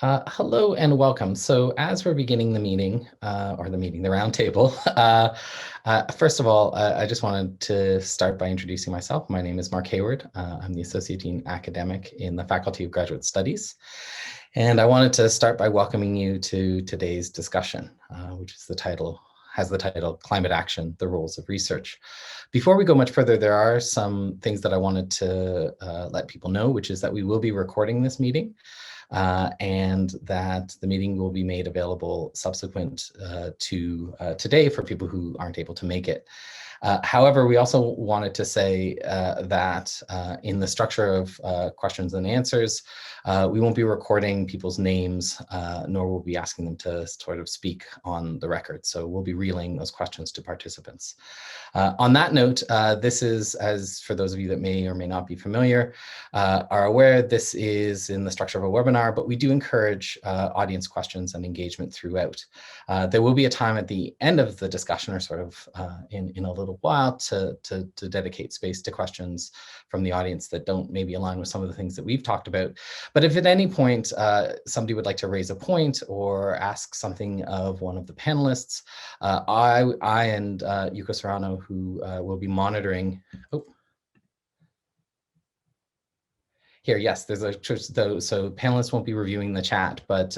Hello and welcome. So as we're beginning the meeting, the roundtable, first of all, I just wanted to start by introducing myself. My name is Mark Hayward. I'm the Associate Dean Academic in the Faculty of Graduate Studies. And I wanted to start by welcoming you to today's discussion, which has the title Climate Action, the Roles of Research. Before we go much further, there are some things that I wanted to let people know, which is that we will be recording this meeting. And that the meeting will be made available subsequent to today for people who aren't able to make it. However, we also wanted to say that in the structure of questions and answers, we won't be recording people's names, nor will we be asking them to sort of speak on the record. So we'll be relaying those questions to participants. On that note, this is, as for those of you that may or may not be familiar, are aware, this is in the structure of a webinar, but we do encourage audience questions and engagement throughout. There will be a time at the end of the discussion, or sort of in a little while, to dedicate space to questions from the audience that don't maybe align with some of the things that we've talked about. But if at any point somebody would like to raise a point or ask something of one of the panelists, I and Yuko Serrano, who will be monitoring. Here, yes, there's so panelists won't be reviewing the chat, but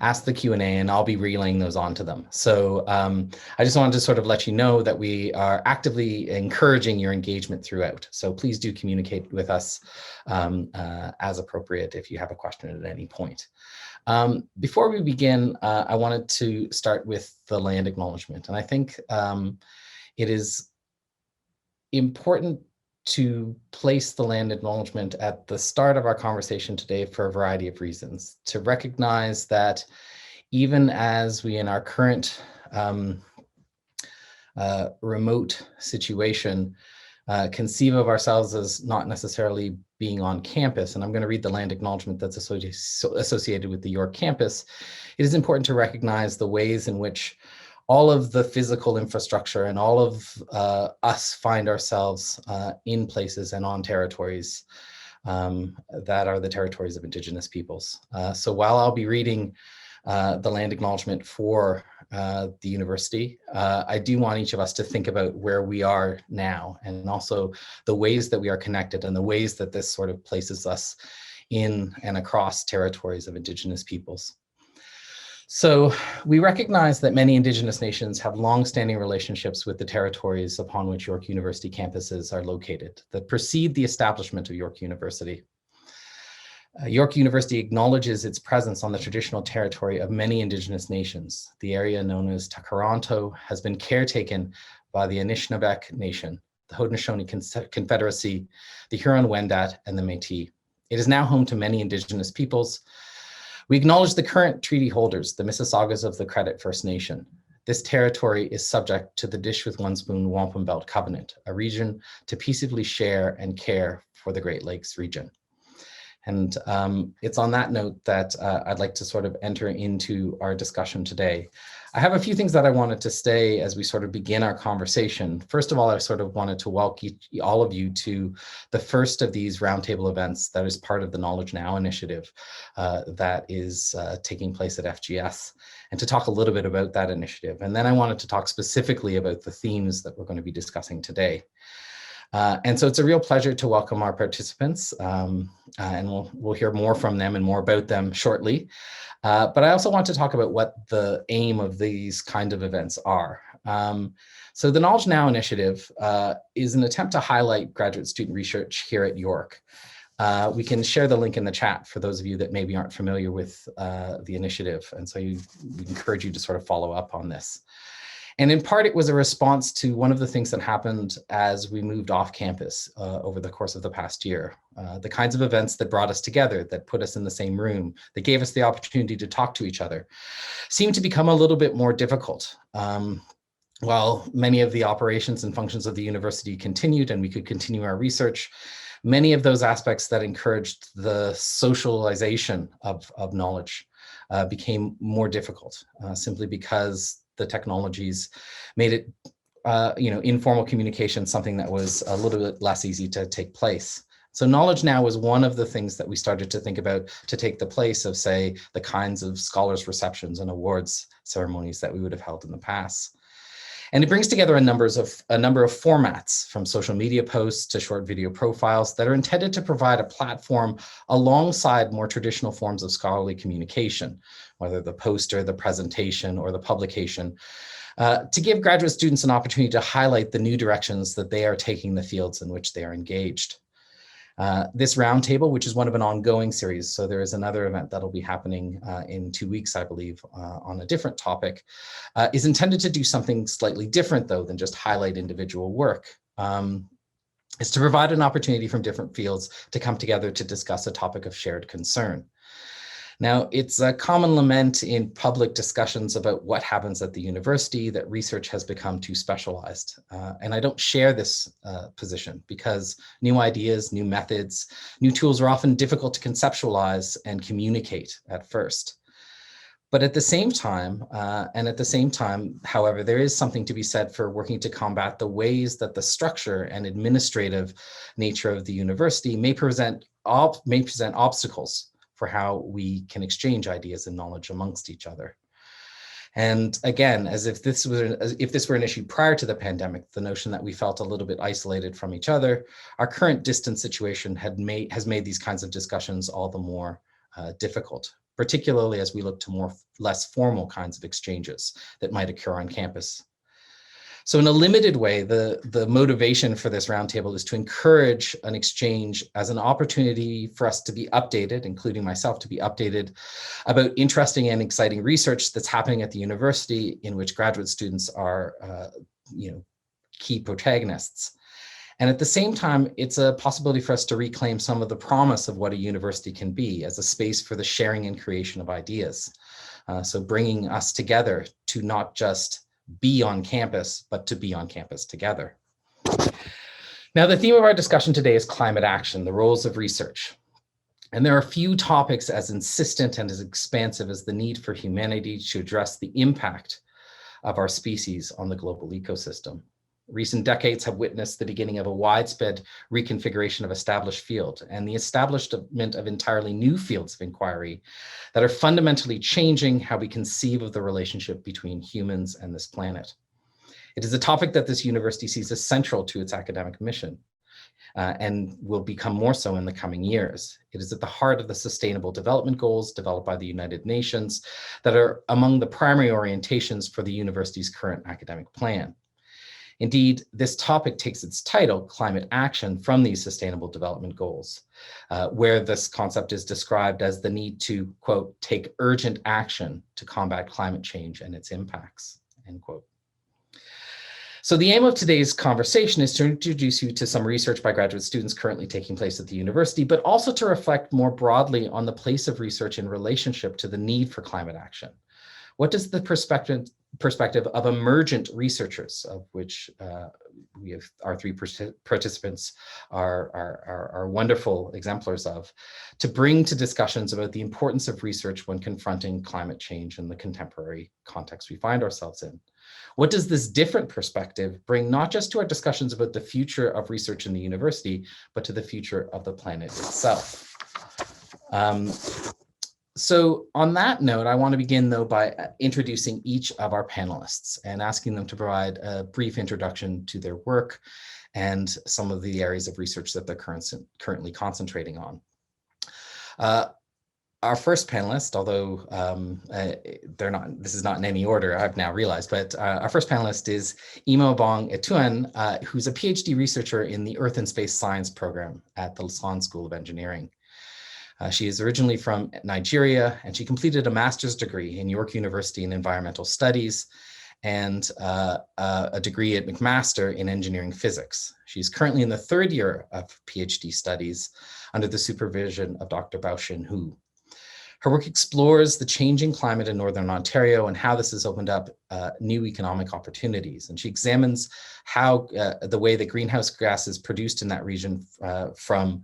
ask the Q&A and I'll be relaying those on to them. So I just wanted to sort of let you know that we are actively encouraging your engagement throughout. So please do communicate with us as appropriate if you have a question at any point. Before we begin, I wanted to start with the land acknowledgement. And I think it is important to place the land acknowledgement at the start of our conversation today for a variety of reasons. To recognize that even as we in our current remote situation conceive of ourselves as not necessarily being on campus, and I'm going to read the land acknowledgement that's associated with the York campus, it is important to recognize the ways in which all of the physical infrastructure and all of us find ourselves in places and on territories that are the territories of Indigenous peoples. So while I'll be reading the land acknowledgement for the university, I do want each of us to think about where we are now, and also the ways that we are connected and the ways that this sort of places us in and across territories of Indigenous peoples. So we recognize that many Indigenous nations have long-standing relationships with the territories upon which York University campuses are located that precede the establishment of York University. York University acknowledges its presence on the traditional territory of many Indigenous nations. The area known as Takaranto has been caretaken by the Anishinaabeg Nation, the Haudenosaunee Confederacy, the Huron-Wendat, and the Métis. It is now home to many Indigenous peoples. We acknowledge the current treaty holders, the Mississaugas of the Credit First Nation. This territory is subject to the Dish with One Spoon Wampum Belt Covenant, a region to peaceably share and care for the Great Lakes region. And it's on that note that I'd like to sort of enter into our discussion today. I have a few things that I wanted to say as we sort of begin our conversation. First of all, I sort of wanted to welcome all of you to the first of these roundtable events that is part of the Knowledge Now initiative that is taking place at FGS, and to talk a little bit about that initiative. And then I wanted to talk specifically about the themes that we're going to be discussing today. And so it's a real pleasure to welcome our participants, and we'll hear more from them and more about them shortly. But I also want to talk about what the aim of these kind of events are. So the Knowledge Now initiative is an attempt to highlight graduate student research here at York. We can share the link in the chat for those of you that maybe aren't familiar with the initiative. And so we encourage you to sort of follow up on this. And in part, it was a response to one of the things that happened as we moved off campus over the course of the past year. The kinds of events that brought us together, that put us in the same room, that gave us the opportunity to talk to each other, seemed to become a little bit more difficult. While many of the operations and functions of the university continued and we could continue our research, many of those aspects that encouraged the socialization of knowledge became more difficult, simply because the technologies made it, informal communication something that was a little bit less easy to take place. So knowledge now was one of the things that we started to think about to take the place of, say, the kinds of scholars' receptions and awards ceremonies that we would have held in the past. And it brings together a number of formats, from social media posts to short video profiles, that are intended to provide a platform alongside more traditional forms of scholarly communication, whether the poster, the presentation, or the publication, to give graduate students an opportunity to highlight the new directions that they are taking the fields in which they are engaged. This roundtable, which is one of an ongoing series, so there is another event that'll be happening in 2 weeks, I believe, on a different topic, is intended to do something slightly different, though, than just highlight individual work. Is to provide an opportunity from different fields to come together to discuss a topic of shared concern. Now, it's a common lament in public discussions about what happens at the university that research has become too specialized. And I don't share this position, because new ideas, new methods, new tools are often difficult to conceptualize and communicate at first. But at the same time, however, there is something to be said for working to combat the ways that the structure and administrative nature of the university may present obstacles for how we can exchange ideas and knowledge amongst each other. And again, as if this were an issue prior to the pandemic, the notion that we felt a little bit isolated from each other, our current distance situation has made these kinds of discussions all the more difficult, particularly as we look to less formal kinds of exchanges that might occur on campus. So in a limited way, the motivation for this roundtable is to encourage an exchange as an opportunity for us to be updated, including myself, to be updated about interesting and exciting research that's happening at the university, in which graduate students are key protagonists. And at the same time, it's a possibility for us to reclaim some of the promise of what a university can be as a space for the sharing and creation of ideas. So bringing us together to not just be on campus, but to be on campus together. Now, the theme of our discussion today is climate action, the roles of research. And there are few topics as insistent and as expansive as the need for humanity to address the impact of our species on the global ecosystem. Recent decades have witnessed the beginning of a widespread reconfiguration of established fields and the establishment of entirely new fields of inquiry that are fundamentally changing how we conceive of the relationship between humans and this planet. It is a topic that this university sees as central to its academic mission, and will become more so in the coming years. It is at the heart of the Sustainable Development Goals developed by the United Nations that are among the primary orientations for the university's current academic plan. Indeed, this topic takes its title, Climate Action, from these Sustainable Development Goals, where this concept is described as the need to, quote, take urgent action to combat climate change and its impacts, end quote. So the aim of today's conversation is to introduce you to some research by graduate students currently taking place at the university, but also to reflect more broadly on the place of research in relationship to the need for climate action. What does the perspective of emergent researchers, of which we have our 3 participants are wonderful exemplars of, to bring to discussions about the importance of research when confronting climate change in the contemporary context we find ourselves in? What does this different perspective bring not just to our discussions about the future of research in the university, but to the future of the planet itself? So on that note, I want to begin, though, by introducing each of our panelists and asking them to provide a brief introduction to their work and some of the areas of research that they're currently concentrating on. Our first panelist, although this is not in any order, I've now realized, but our first panelist is Ima-Obong Ituen, who's a PhD researcher in the Earth and Space Science program at the Lausanne School of Engineering. She is originally from Nigeria, and she completed a master's degree in York University in Environmental Studies and a degree at McMaster in Engineering Physics. She's currently in the 3rd year of PhD studies under the supervision of Dr. Bao-Shin Hu. Her work explores the changing climate in Northern Ontario and how this has opened up new economic opportunities. And she examines how the way that greenhouse gases produced in that region from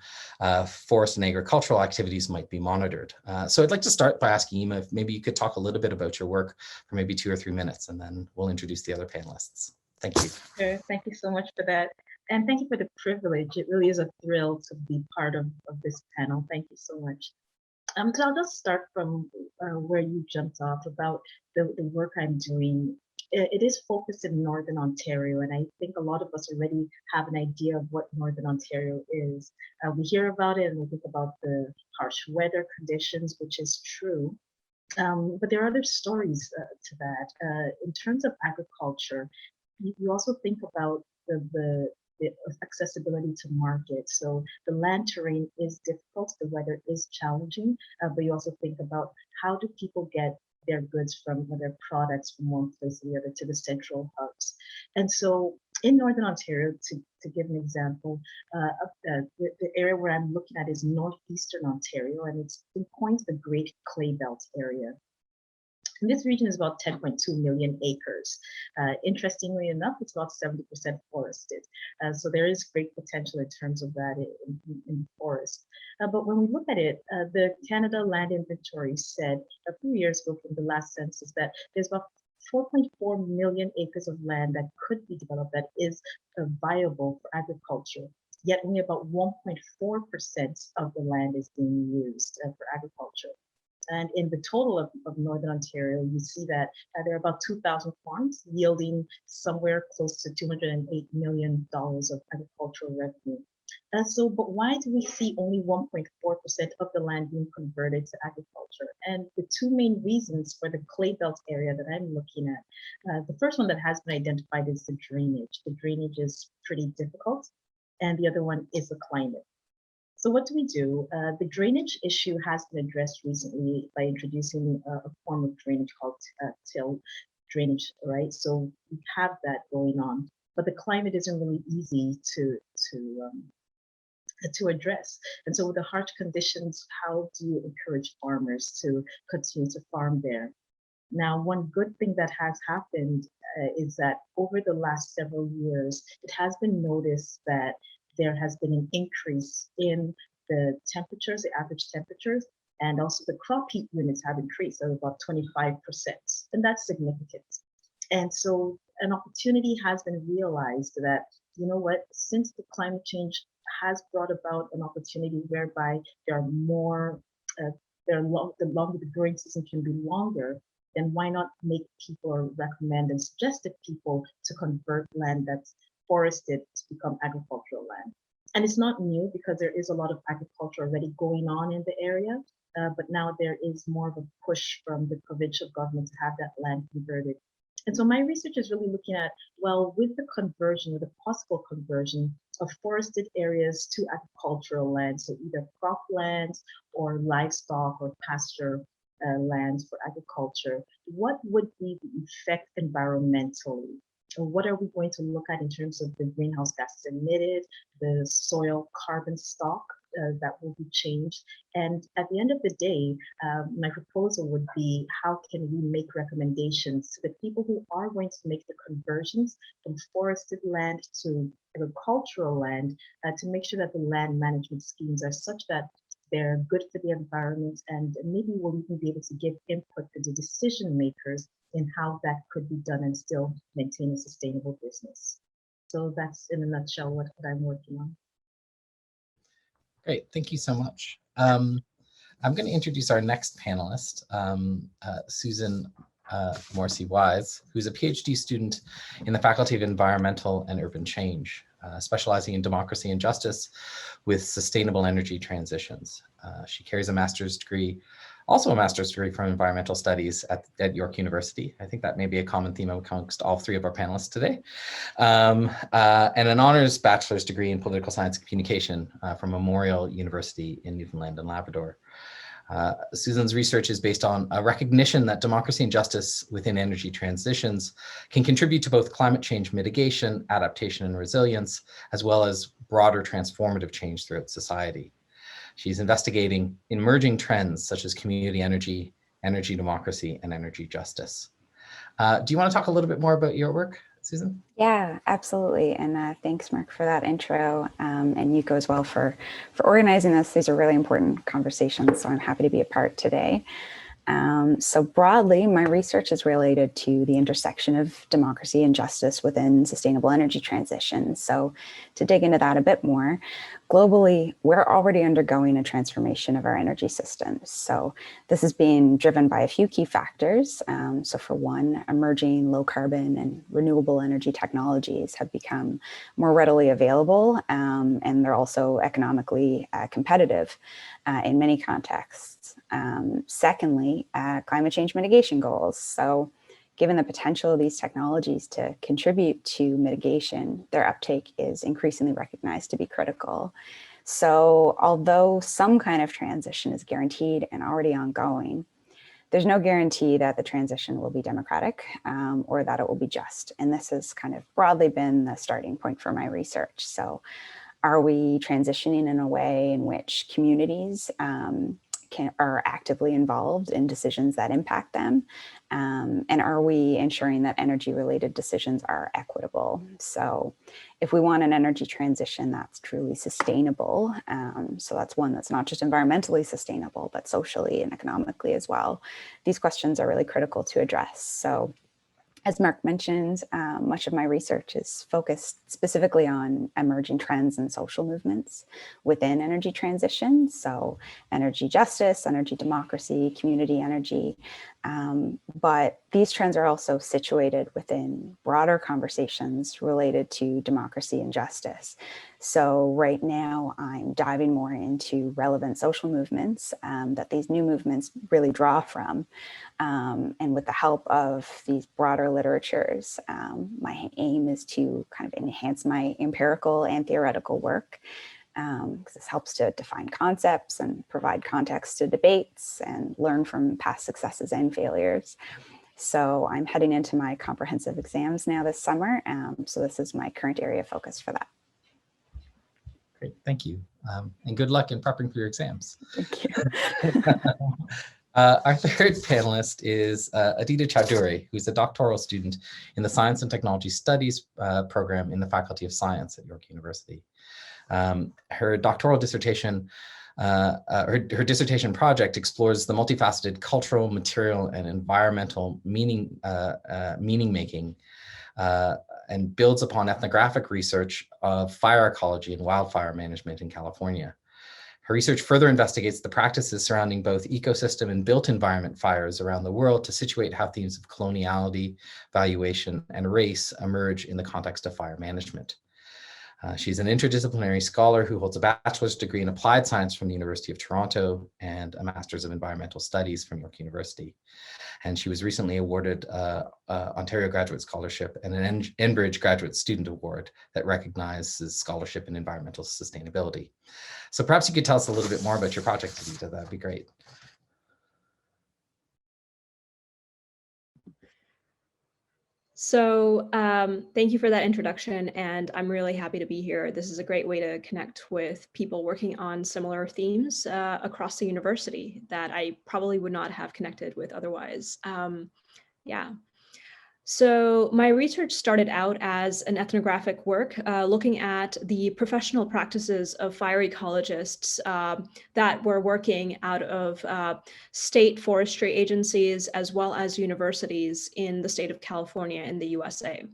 forest and agricultural activities might be monitored. So I'd like to start by asking Ima if maybe you could talk a little bit about your work for maybe 2 or 3 minutes, and then we'll introduce the other panelists. Thank you. Sure. Thank you so much for that. And thank you for the privilege. It really is a thrill to be part of this panel. Thank you so much. So I'll just start from where you jumped off about the work I'm doing. It is focused in Northern Ontario, and I think a lot of us already have an idea of what Northern Ontario is. We hear about it and we think about the harsh weather conditions, which is true. But there are other stories to that. In terms of agriculture, you also think about the accessibility to market. So the land terrain is difficult, the weather is challenging, but you also think about how do people get their goods from their products from one place to the other to the central hubs. And so in Northern Ontario, to give an example, the area where I'm looking at is Northeastern Ontario, and it's been coined the Great Clay Belt area. And this region is about 10.2 million acres. Interestingly enough, it's about 70% forested. So there is great potential in terms of that in forest. But when we look at it, the Canada Land Inventory said a few years ago from the last census that there's about 4.4 million acres of land that could be developed that is viable for agriculture. Yet only about 1.4% of the land is being used for agriculture. And in the total of Northern Ontario, you see that there are about 2,000 farms yielding somewhere close to $208 million of agricultural revenue. But why do we see only 1.4% of the land being converted to agriculture? And the two main reasons for the clay belt area that I'm looking at, the first one that has been identified is the drainage. The drainage is pretty difficult, and the other one is the climate. So what do we do? The drainage issue has been addressed recently by introducing a form of drainage called till drainage, right? So we have that going on, but the climate isn't really easy to address. And so with the harsh conditions, how do you encourage farmers to continue to farm there? Now, one good thing that has happened is that over the last several years, it has been noticed that there has been an increase in the temperatures, the average temperatures, and also the crop heat units have increased at about 25%, and that's significant. And so an opportunity has been realized that, you know what, since the climate change has brought about an opportunity whereby there are more, the longer the growing season can be longer, then why not make people or recommend and suggest to people to convert land that's forested to become agricultural land. And it's not new because there is a lot of agriculture already going on in the area, but now there is more of a push from the provincial government to have that land converted. And so my research is really looking at, well, with the conversion, with the possible conversion of forested areas to agricultural land, so either croplands or livestock or pasture lands for agriculture, what would be the effect environmentally? What are we going to look at in terms of the greenhouse gases emitted, the soil carbon stock that will be changed? And at the end of the day, my proposal would be, how can we make recommendations to the people who are going to make the conversions from forested land to agricultural land to make sure that the land management schemes are such that they're good for the environment, and maybe we'll even be able to give input to the decision makers in how that could be done and still maintain a sustainable business. So that's in a nutshell what I'm working on. Great, thank you so much. I'm going to introduce our next panelist, Susan Morrissey Wyse, who's a PhD student in the Faculty of Environmental and Urban Change, specializing in democracy and justice with sustainable energy transitions. She carries a master's degree, also a master's degree from environmental studies at York University. I think that may be a common theme amongst all three of our panelists today. And an honors bachelor's degree in political science and communication from Memorial University in Newfoundland and Labrador. Susan's research is based on a recognition that democracy and justice within energy transitions can contribute to both climate change mitigation, adaptation and resilience, as well as broader transformative change throughout society. She's investigating emerging trends such as community energy, energy democracy, and energy justice. Do you want to talk a little bit more about your work, Susan? Yeah, absolutely. And thanks, Mark, for that intro, and Yuko as well for organizing this. These are really important conversations, so I'm happy to be a part today. So broadly, my research is related to the intersection of democracy and justice within sustainable energy transition. So to dig into that a bit more, globally, we're already undergoing a transformation of our energy systems. So this is being driven by a few key factors. So for one, emerging low carbon and renewable energy technologies have become more readily available, and they're also economically competitive in many contexts. Secondly, climate change mitigation goals. So given the potential of these technologies to contribute to mitigation, their uptake is increasingly recognized to be critical. So although some kind of transition is guaranteed and already ongoing, there's no guarantee that the transition will be democratic or that it will be just. And this has kind of broadly been the starting point for my research. So are we transitioning in a way in which communities are actively involved in decisions that impact them? And are we ensuring that energy-related decisions are equitable? So if we want an energy transition that's truly sustainable, so that's one that's not just environmentally sustainable, but socially and economically as well, these questions are really critical to address. So as Mark mentioned, much of my research is focused specifically on emerging trends and social movements within energy transition. So energy justice, energy democracy, community energy. But these trends are also situated within broader conversations related to democracy and justice. So right now I'm diving more into relevant social movements that these new movements really draw from. And with the help of these broader literatures, my aim is to kind of enhance my empirical and theoretical work, because this helps to define concepts and provide context to debates and learn from past successes and failures. So I'm heading into my comprehensive exams now this summer. So this is my current area of focus for that. Great, thank you. And good luck in prepping for your exams. Thank you. Our third panelist is Aadita Chaudhury, who's a doctoral student in the Science and Technology Studies program in the Faculty of Science at York University. Her doctoral dissertation, her dissertation project explores the multifaceted cultural, material, and environmental meaning making and builds upon ethnographic research of fire ecology and wildfire management in California. Her research further investigates the practices surrounding both ecosystem and built environment fires around the world to situate how themes of coloniality, valuation, and race emerge in the context of fire management. She's an interdisciplinary scholar who holds a bachelor's degree in applied science from the University of Toronto and a master's of environmental studies from York University. And she was recently awarded Ontario Graduate Scholarship and an Enbridge Graduate Student Award that recognizes scholarship in environmental sustainability. So perhaps you could tell us a little bit more about your project, Aadita. That'd be great. So thank you for that introduction, and I'm really happy to be here. This is a great way to connect with people working on similar themes across the university that I probably would not have connected with otherwise. Yeah. So my research started out as an ethnographic work looking at the professional practices of fire ecologists that were working out of state forestry agencies as well as universities in the state of California in the USA.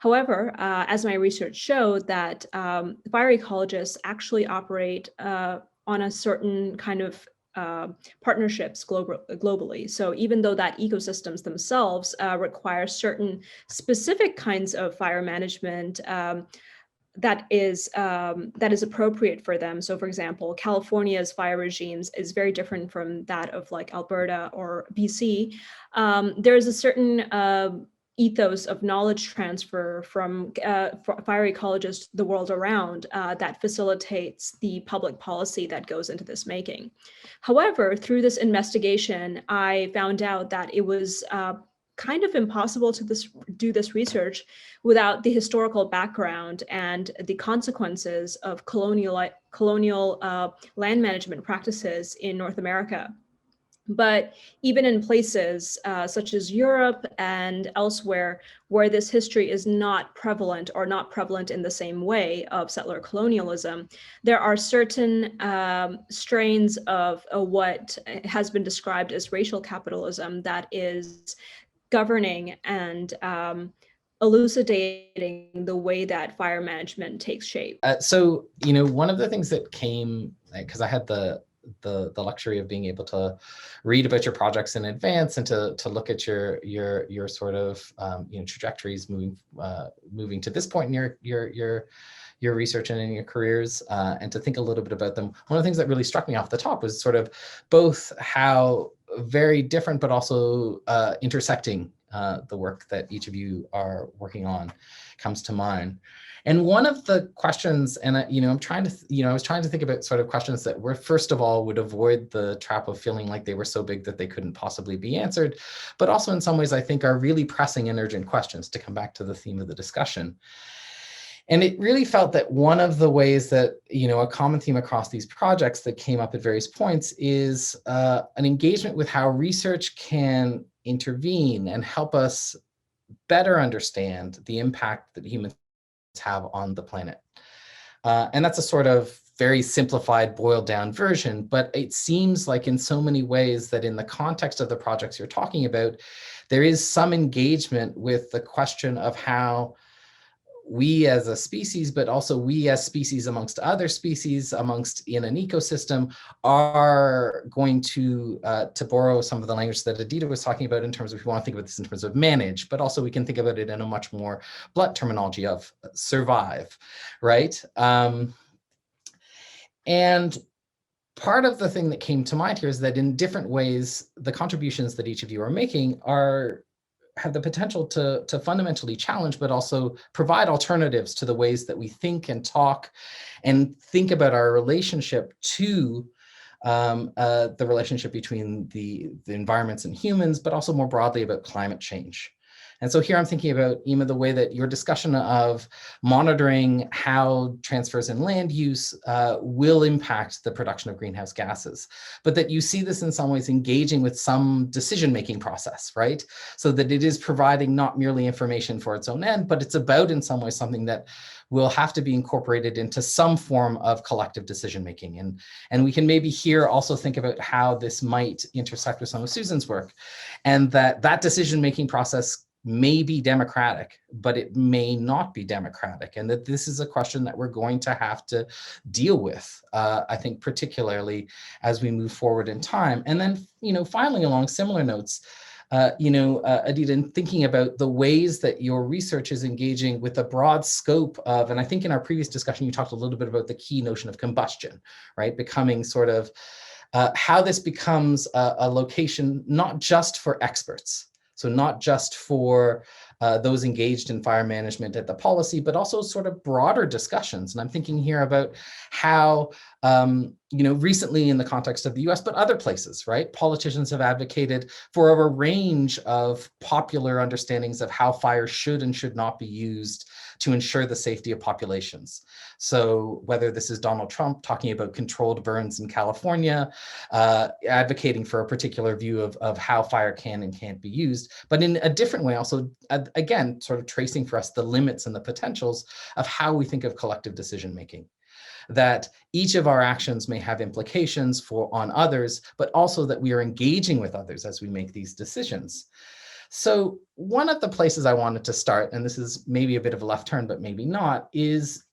However, as my research showed that fire ecologists actually operate on a certain kind of partnerships globally. So even though that ecosystems themselves require certain specific kinds of fire management that is appropriate for them. So for example, California's fire regimes is very different from that of like Alberta or BC. There's a certain ethos of knowledge transfer from fire ecologists the world around that facilitates the public policy that goes into this making. However, through this investigation, I found out that it was kind of impossible to do this research without the historical background and the consequences of colonial land management practices in North America. But even in places such as Europe and elsewhere, where this history is not prevalent or not prevalent in the same way of settler colonialism, there are certain strains of what has been described as racial capitalism that is governing and elucidating the way that fire management takes shape. So, you know, one of the things that came, because I had the luxury of being able to read about your projects in advance and to look at your sort of you know, trajectories moving to this point in your research and in your careers, and to think a little bit about them. One of the things that really struck me off the top was sort of both how very different but also intersecting the work that each of you are working on comes to mind. And one of the questions, and you know, I'm trying to, I was trying to think about sort of questions that were, first of all, would avoid the trap of feeling like they were so big that they couldn't possibly be answered, but also in some ways I think are really pressing and urgent questions, to come back to the theme of the discussion. And it really felt that one of the ways that, you know, a common theme across these projects that came up at various points is an engagement with how research can intervene and help us better understand the impact that humans have on the planet. And that's a sort of very simplified, boiled down version, but it seems like in so many ways that in the context of the projects you're talking about, there is some engagement with the question of how we as a species, but also we as species amongst other species, amongst in an ecosystem, are going to borrow some of the language that Aadita was talking about in terms of, if we want to think about this in terms of manage, but also we can think about it in a much more blunt terminology of survive, right? And part of the thing that came to mind here is that in different ways, the contributions that each of you are making have the potential to fundamentally challenge, but also provide alternatives to the ways that we think and talk and think about our relationship to the relationship between the environments and humans, but also more broadly about climate change. And so here I'm thinking about, Ima, the way that your discussion of monitoring how transfers in land use will impact the production of greenhouse gases, but that you see this in some ways engaging with some decision-making process, right? So that it is providing not merely information for its own end, but it's about in some ways something that will have to be incorporated into some form of collective decision-making. And we can maybe here also think about how this might intersect with some of Susan's work, and that decision-making process may be democratic, but it may not be democratic. And that this is a question that we're going to have to deal with, I think, particularly as we move forward in time. And then, you know, finally, along similar notes, Aadita, in thinking about the ways that your research is engaging with a broad scope of, and I think in our previous discussion, you talked a little bit about the key notion of combustion, right? Becoming sort of how this becomes a location, not just for experts, so not just for those engaged in fire management at the policy, but also sort of broader discussions. And I'm thinking here about how, recently in the context of the US, but other places, right? Politicians have advocated for a range of popular understandings of how fire should and should not be used to ensure the safety of populations. So whether this is Donald Trump talking about controlled burns in California, advocating for a particular view of how fire can and can't be used, but in a different way also, again, sort of tracing for us the limits and the potentials of how we think of collective decision-making. That each of our actions may have implications on others, but also that we are engaging with others as we make these decisions. So one of the places I wanted to start, and this is maybe a bit of a left turn, but maybe not, is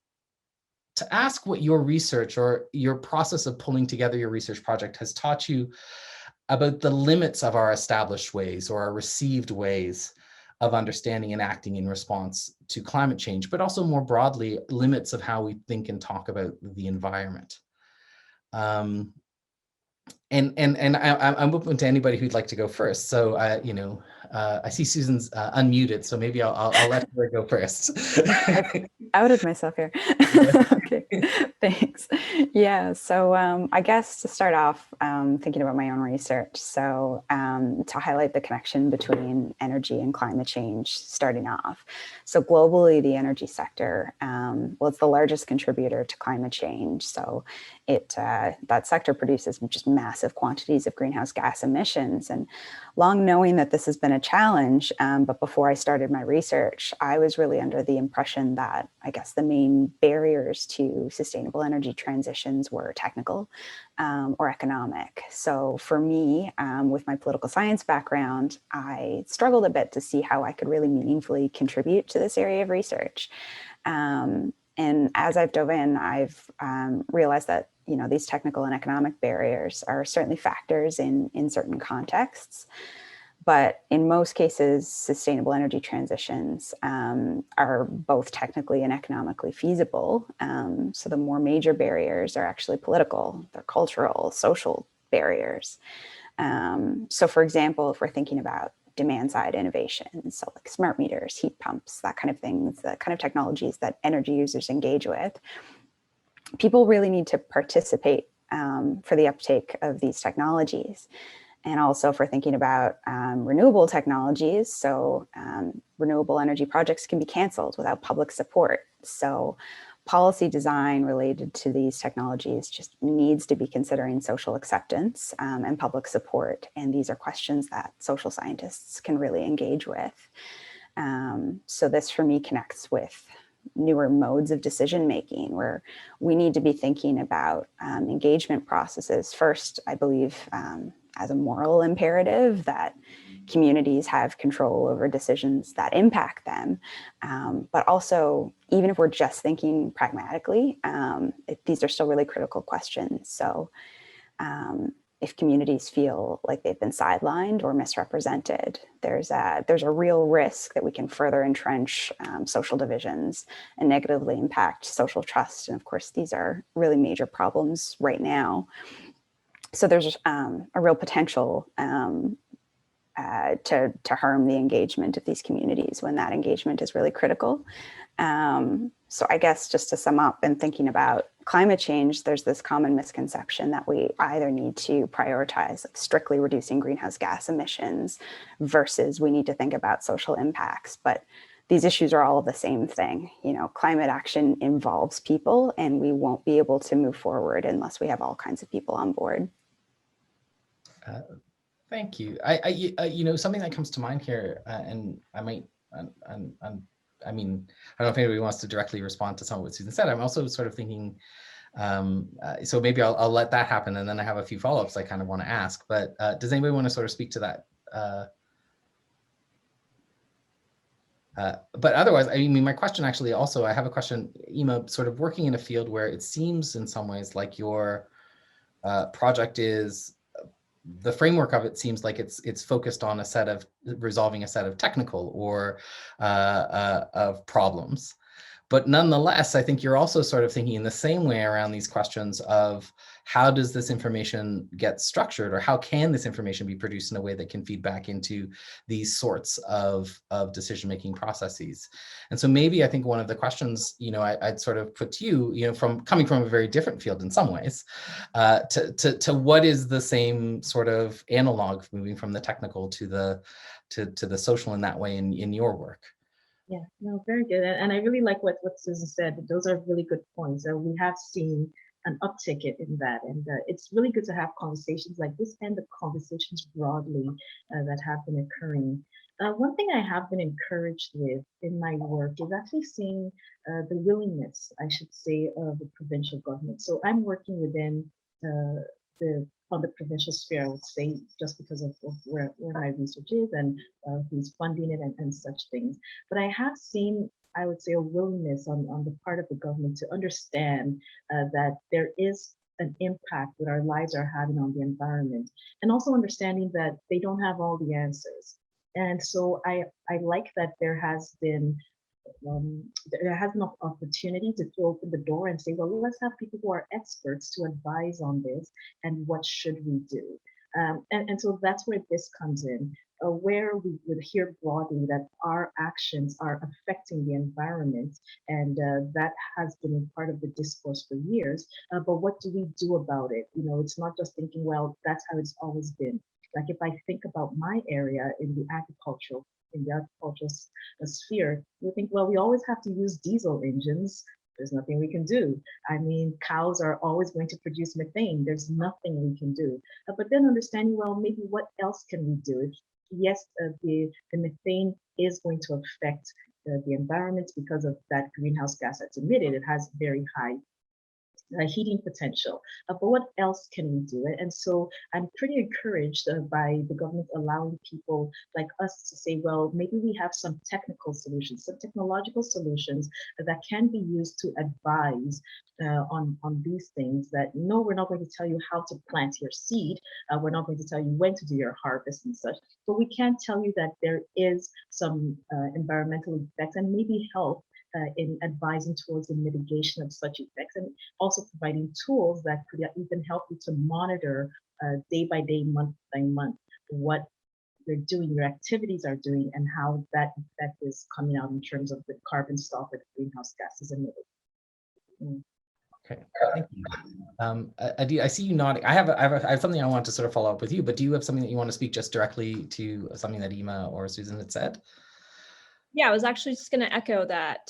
to ask what your research or your process of pulling together your research project has taught you about the limits of our established ways or our received ways of understanding and acting in response to climate change, but also more broadly, limits of how we think and talk about the environment. And I'm open to anybody who'd like to go first. So, I see Susan's unmuted, so maybe I'll let her go first. I've outed myself here. Okay, thanks. Yeah, so I guess to start off, thinking about my own research, so to highlight the connection between energy and climate change starting off. So globally, the energy sector, well, it's the largest contributor to climate change. So that sector produces just massive quantities of greenhouse gas emissions. And long knowing that this has been a challenge, but before I started my research, I was really under the impression that I guess the main barriers to sustainable energy transitions were technical or economic. So for me, with my political science background, I struggled a bit to see how I could really meaningfully contribute to this area of research. And as I've dove in, I've realized that these technical and economic barriers are certainly factors in certain contexts. But in most cases, sustainable energy transitions are both technically and economically feasible. So the more major barriers are actually political, they're cultural, social barriers. So for example, if we're thinking about demand side innovations, so like smart meters, heat pumps, that kind of things, the kind of technologies that energy users engage with, people really need to participate for the uptake of these technologies. And also for thinking about renewable technologies, so renewable energy projects can be canceled without public support. So policy design related to these technologies just needs to be considering social acceptance and public support. And these are questions that social scientists can really engage with. So this for me connects with newer modes of decision making, where we need to be thinking about engagement processes. First, I believe, as a moral imperative that communities have control over decisions that impact them. But also, even if we're just thinking pragmatically, these are still really critical questions. So if communities feel like they've been sidelined or misrepresented, there's a real risk that we can further entrench social divisions and negatively impact social trust. And of course, these are really major problems right now. So there's a real potential to harm the engagement of these communities when that engagement is really critical. So I guess just to sum up and thinking about climate change, there's this common misconception that we either need to prioritize like strictly reducing greenhouse gas emissions versus we need to think about social impacts. But these issues are all the same thing. Climate action involves people, and we won't be able to move forward unless we have all kinds of people on board. Thank you. Something that comes to mind here, and I might, I mean, I don't know if anybody wants to directly respond to some of what Susan said. I'm also sort of thinking, so maybe I'll let that happen, and then I have a few follow-ups I kind of want to ask. But does anybody want to sort of speak to that? But otherwise, I mean, my question actually also, I have a question, Ima, sort of working in a field where it seems in some ways like your project is, the framework of it seems like it's focused on resolving a set of technical or of problems. But nonetheless, I think you're also sort of thinking in the same way around these questions of how does this information get structured, or how can this information be produced in a way that can feed back into these sorts of decision-making processes. And so maybe I think one of the questions, I'd sort of put to you, from coming from a very different field in some ways, to what is the same sort of analog moving from the technical to the social in that way in your work? Yeah, no, very good. And I really like what Susan said. Those are really good points. We have seen an uptick in that. And it's really good to have conversations like this and the conversations broadly that have been occurring. One thing I have been encouraged with in my work is actually seeing the willingness, I should say, of the provincial government. So I'm working within on the provincial sphere, I would say, just because of where my research is and who's funding it and such things. But I have seen, I would say, a willingness on the part of the government to understand that there is an impact that our lives are having on the environment, and also understanding that they don't have all the answers. And so I like that there has been an opportunity to open the door and say, well, let's have people who are experts to advise on this and what should we do. And so that's where this comes in. where we would hear broadly that our actions are affecting the environment, and that has been part of the discourse for years. But what do we do about it? It's not just thinking, well, that's how it's always been. Like if I think about my area in the agricultural sphere, we think, well, we always have to use diesel engines. There's nothing we can do. I mean, cows are always going to produce methane. There's nothing we can do. But then understanding, well, maybe what else can we do? Yes, the methane is going to affect the environment because of that greenhouse gas that's emitted. It has very high heating potential. But what else can we do? And so I'm pretty encouraged by the government allowing people like us to say, well, maybe we have some technical solutions, some technological solutions that can be used to advise on these things. That no, we're not going to tell you how to plant your seed. We're not going to tell you when to do your harvest and such, but we can tell you that there is some environmental effects and maybe help in advising towards the mitigation of such effects, and also providing tools that could even help you to monitor day by day, month by month, what you're doing, your activities are doing, and how that effect is coming out in terms of the carbon stock or the greenhouse gases emitted. Okay, thank you. Aadita, I see you nodding. I have something I want to sort of follow up with you, but do you have something that you want to speak just directly to something that Ima or Susan had said? Yeah, I was actually just going to echo that.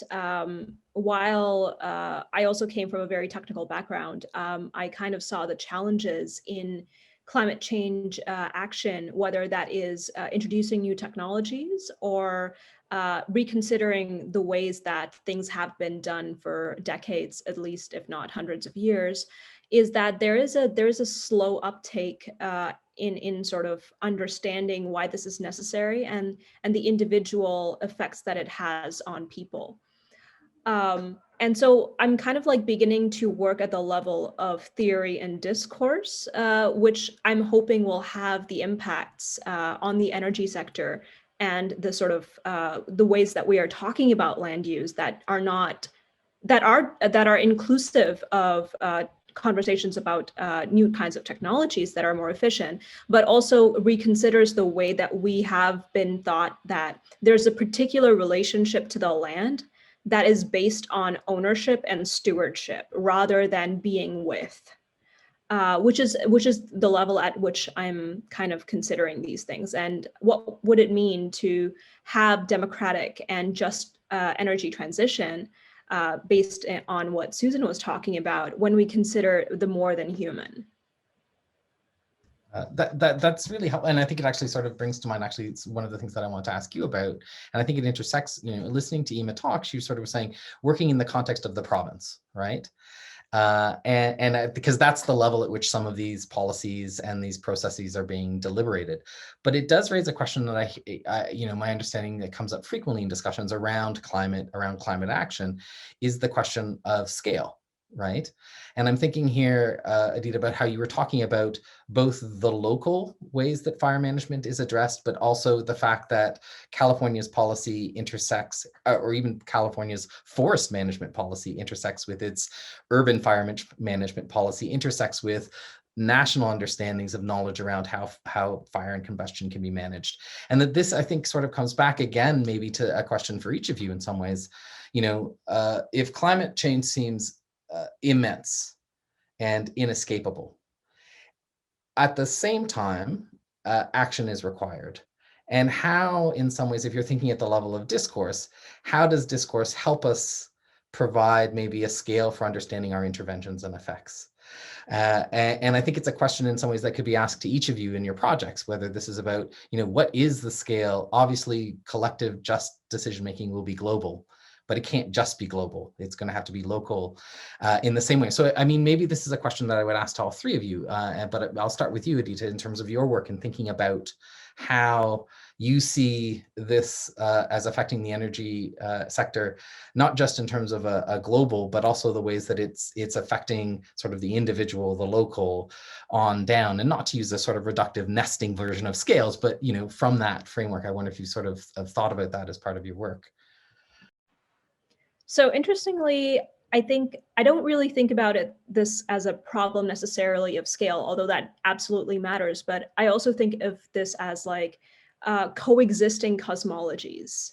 While I also came from a very technical background, I kind of saw the challenges in climate change action, whether that is introducing new technologies or reconsidering the ways that things have been done for decades, at least, if not hundreds of years, is that there is a slow uptake in sort of understanding why this is necessary and the individual effects that it has on people. And so I'm kind of like beginning to work at the level of theory and discourse, which I'm hoping will have the impacts on the energy sector and the sort of the ways that we are talking about land use that are inclusive of conversations about new kinds of technologies that are more efficient, but also reconsiders the way that we have been taught that there's a particular relationship to the land that is based on ownership and stewardship rather than being with, which is the level at which I'm kind of considering these things. And what would it mean to have democratic and just energy transition based on what Susan was talking about when we consider the more than human? That's really helpful, and I think it actually sort of brings to mind, actually, it's one of the things that I want to ask you about, and I think it intersects, listening to Ima talk, she sort of was saying, working in the context of the province, right? Because that's the level at which some of these policies and these processes are being deliberated. But it does raise a question that my understanding that comes up frequently in discussions around climate action is the question of scale, right? And I'm thinking here, Aadita, about how you were talking about both the local ways that fire management is addressed, but also the fact that California's policy intersects, or even California's forest management policy intersects with its urban fire management policy, intersects with national understandings of knowledge around how fire and combustion can be managed. And that this, I think, sort of comes back again, maybe to a question for each of you in some ways. If climate change seems immense and inescapable, at the same time, action is required. And how, in some ways, if you're thinking at the level of discourse, how does discourse help us provide maybe a scale for understanding our interventions and effects? And I think it's a question in some ways that could be asked to each of you in your projects, whether this is about, what is the scale? Obviously, collective just decision-making will be global, but it can't just be global. It's going to have to be local in the same way. So, I mean, maybe this is a question that I would ask to all three of you, but I'll start with you, Aadita, in terms of your work and thinking about how you see this as affecting the energy sector, not just in terms of a global, but also the ways that it's affecting sort of the individual, the local, on down, and not to use a sort of reductive nesting version of scales, but from that framework, I wonder if you sort of have thought about that as part of your work. So interestingly, I think I don't really think about this as a problem necessarily of scale, although that absolutely matters. But I also think of this as like coexisting cosmologies.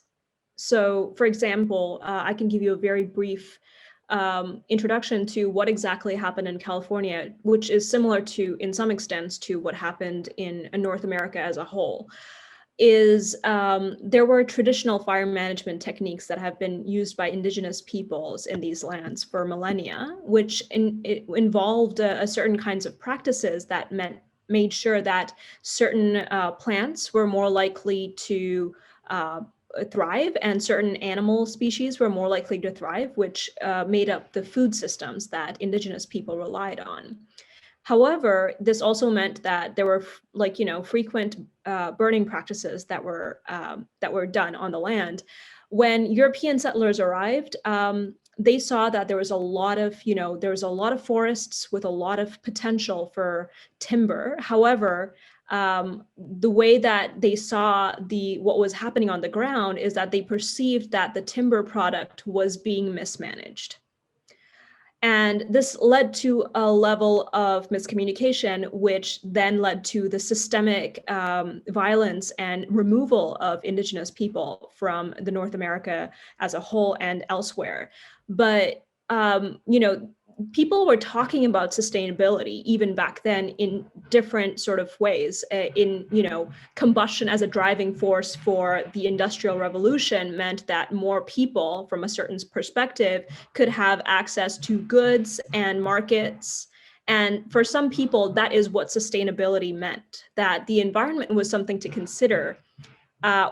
So, for example, I can give you a very brief introduction to what exactly happened in California, which is similar to, in some extents, to what happened in North America as a whole. There were traditional fire management techniques that have been used by indigenous peoples in these lands for millennia, which involved a certain kinds of practices that made sure that certain plants were more likely to thrive and certain animal species were more likely to thrive, which made up the food systems that indigenous people relied on. However, this also meant that there were frequent burning practices that were done on the land. When European settlers arrived, they saw that there was a lot of forests with a lot of potential for timber. However, the way that they saw what was happening on the ground is that they perceived that the timber product was being mismanaged. And this led to a level of miscommunication, which then led to the systemic violence and removal of indigenous people from the North America as a whole and elsewhere. But, people were talking about sustainability even back then in different sort of ways. Combustion as a driving force for the Industrial Revolution meant that more people, from a certain perspective, could have access to goods and markets. And for some people, that is what sustainability meant, that the environment was something to consider,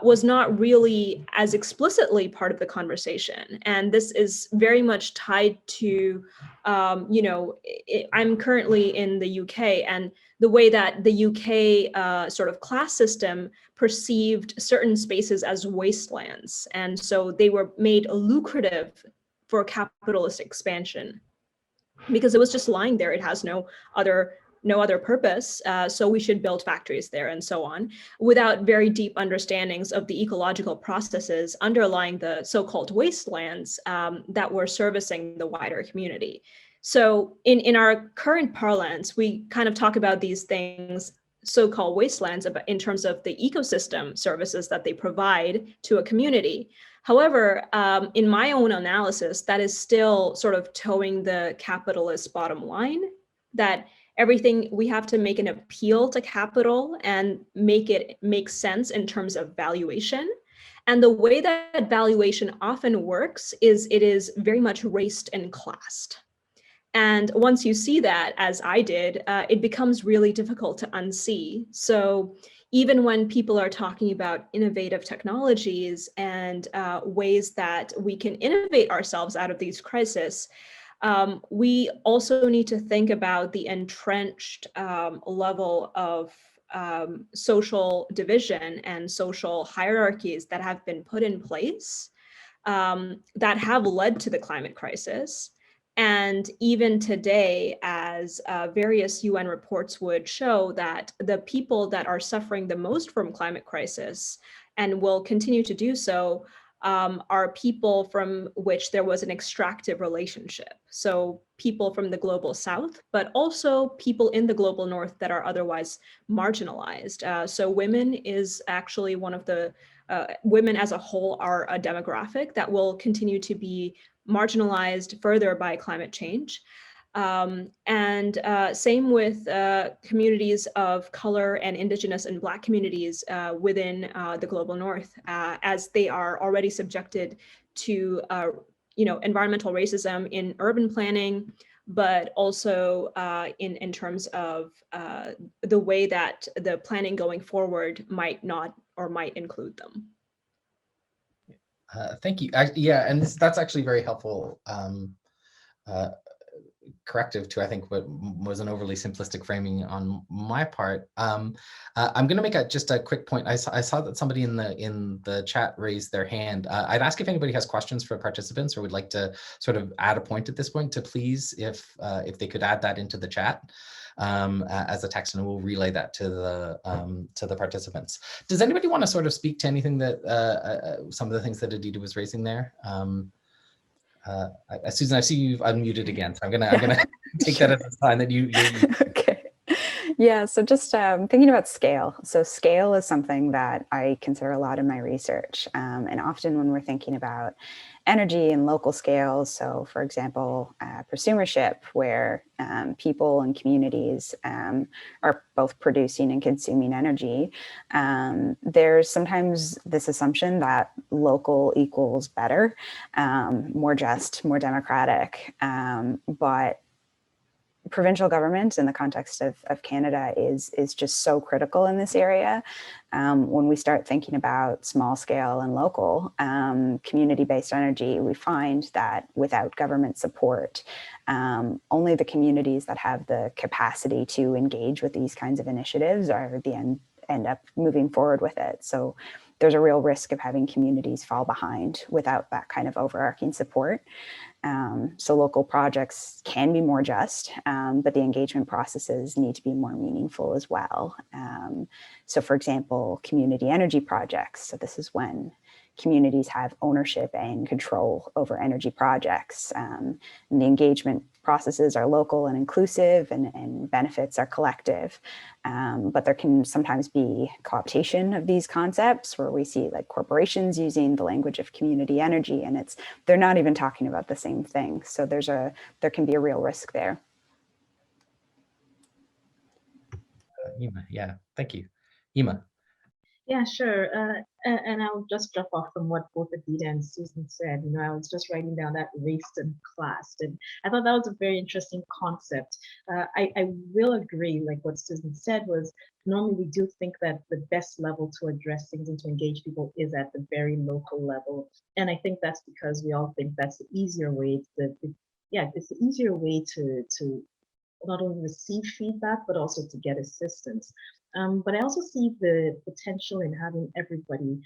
was not really as explicitly part of the conversation. And this is very much tied to, I'm currently in the UK, and the way that the UK sort of class system perceived certain spaces as wastelands. And so they were made lucrative for capitalist expansion because it was just lying there. It has no other purpose, so we should build factories there and so on, without very deep understandings of the ecological processes underlying the so-called wastelands that were servicing the wider community. So in our current parlance, we kind of talk about these things, so-called wastelands, in terms of the ecosystem services that they provide to a community. However, in my own analysis, that is still sort of towing the capitalist bottom line, that everything, we have to make an appeal to capital and make it make sense in terms of valuation. And the way that valuation often works is it is very much raced and classed. And once you see that, as I did, it becomes really difficult to unsee. So even when people are talking about innovative technologies and ways that we can innovate ourselves out of these crises, we also need to think about the entrenched level of social division and social hierarchies that have been put in place that have led to the climate crisis. And even today, as various UN reports would show, that the people that are suffering the most from climate crisis and will continue to do so are people from which there was an extractive relationship. So people from the global south, but also people in the global north that are otherwise marginalized. So women is actually one of the, women as a whole are a demographic that will continue to be marginalized further by climate change. And same with communities of color and Indigenous and Black communities within the global North, as they are already subjected to environmental racism in urban planning, but also in terms of the way that the planning going forward might not or might include them. Thank you. Yeah, and that's actually very helpful corrective to, I think, what was an overly simplistic framing on my part. I'm going to make just a quick point. I saw that somebody in the chat raised their hand. I'd ask if anybody has questions for participants or would like to sort of add a point at this point, to please, if they could add that into the chat as a text, and we'll relay that to the participants. Does anybody want to sort of speak to anything that some of the things that Aadita was raising there? Susan, I see you've unmuted again, so I'm gonna take that as a sign that you. Okay. Yeah, so just thinking about scale. So scale is something that I consider a lot in my research. And often when we're thinking about energy and local scales, so for example, prosumership, where people and communities are both producing and consuming energy, there's sometimes this assumption that local equals better, more just, more democratic. But provincial government in the context of Canada is just so critical in this area. When we start thinking about small scale and local community-based energy, we find that without government support, only the communities that have the capacity to engage with these kinds of initiatives are the end up moving forward with it. So there's a real risk of having communities fall behind without that kind of overarching support. So local projects can be more just, but the engagement processes need to be more meaningful as well. So for example, community energy projects. So this is when communities have ownership and control over energy projects. And the engagement processes are local and inclusive, and benefits are collective. But there can sometimes be cooptation of these concepts where we see like corporations using the language of community energy, and they're not even talking about the same thing. So there can be a real risk there. Ima, yeah, thank you. Ima. Yeah, sure. And I'll just drop off from what both Aadita and Susan said. I was just writing down that race and class, and I thought that was a very interesting concept. I will agree, like what Susan said was, normally we do think that the best level to address things and to engage people is at the very local level. And I think that's because we all think that's the easier way it's the easier way to not only receive feedback, but also to get assistance. But I also see the potential in having everybody,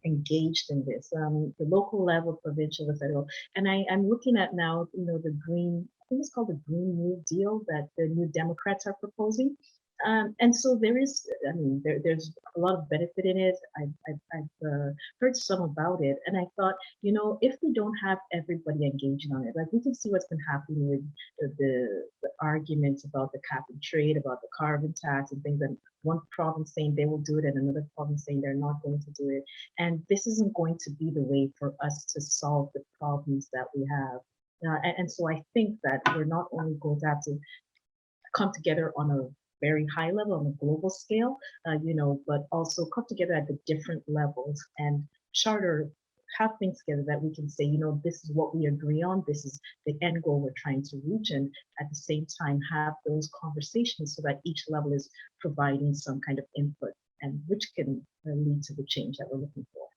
engaged in this, the local level, provincial, the federal. And I'm looking at now, the green, I think it's called the Green New Deal that the New Democrats are proposing. And so there's a lot of benefit in it. I've heard some about it, and I thought, if we don't have everybody engaging on it, like we can see what's been happening with the arguments about the cap and trade, about the carbon tax and things, and one province saying they will do it and another province saying they're not going to do it. And this isn't going to be the way for us to solve the problems that we have. And so I think that we're not only going to have to come together on a very high level, on a global scale, but also come together at the different levels and charter, have things together that we can say, this is what we agree on, this is the end goal we're trying to reach, and at the same time have those conversations so that each level is providing some kind of input, and which can lead to the change that we're looking for.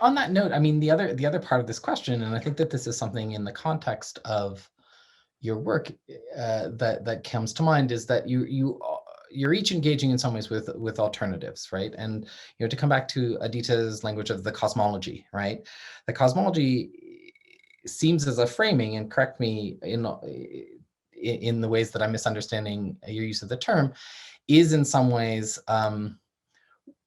On that note, I mean, the other part of this question, and I think that this is something in the context of your work that comes to mind, is that you're each engaging in some ways with alternatives, right? And to come back to Aadita's language of the cosmology, right? The cosmology seems as a framing, and correct me in the ways that I'm misunderstanding your use of the term, is in some ways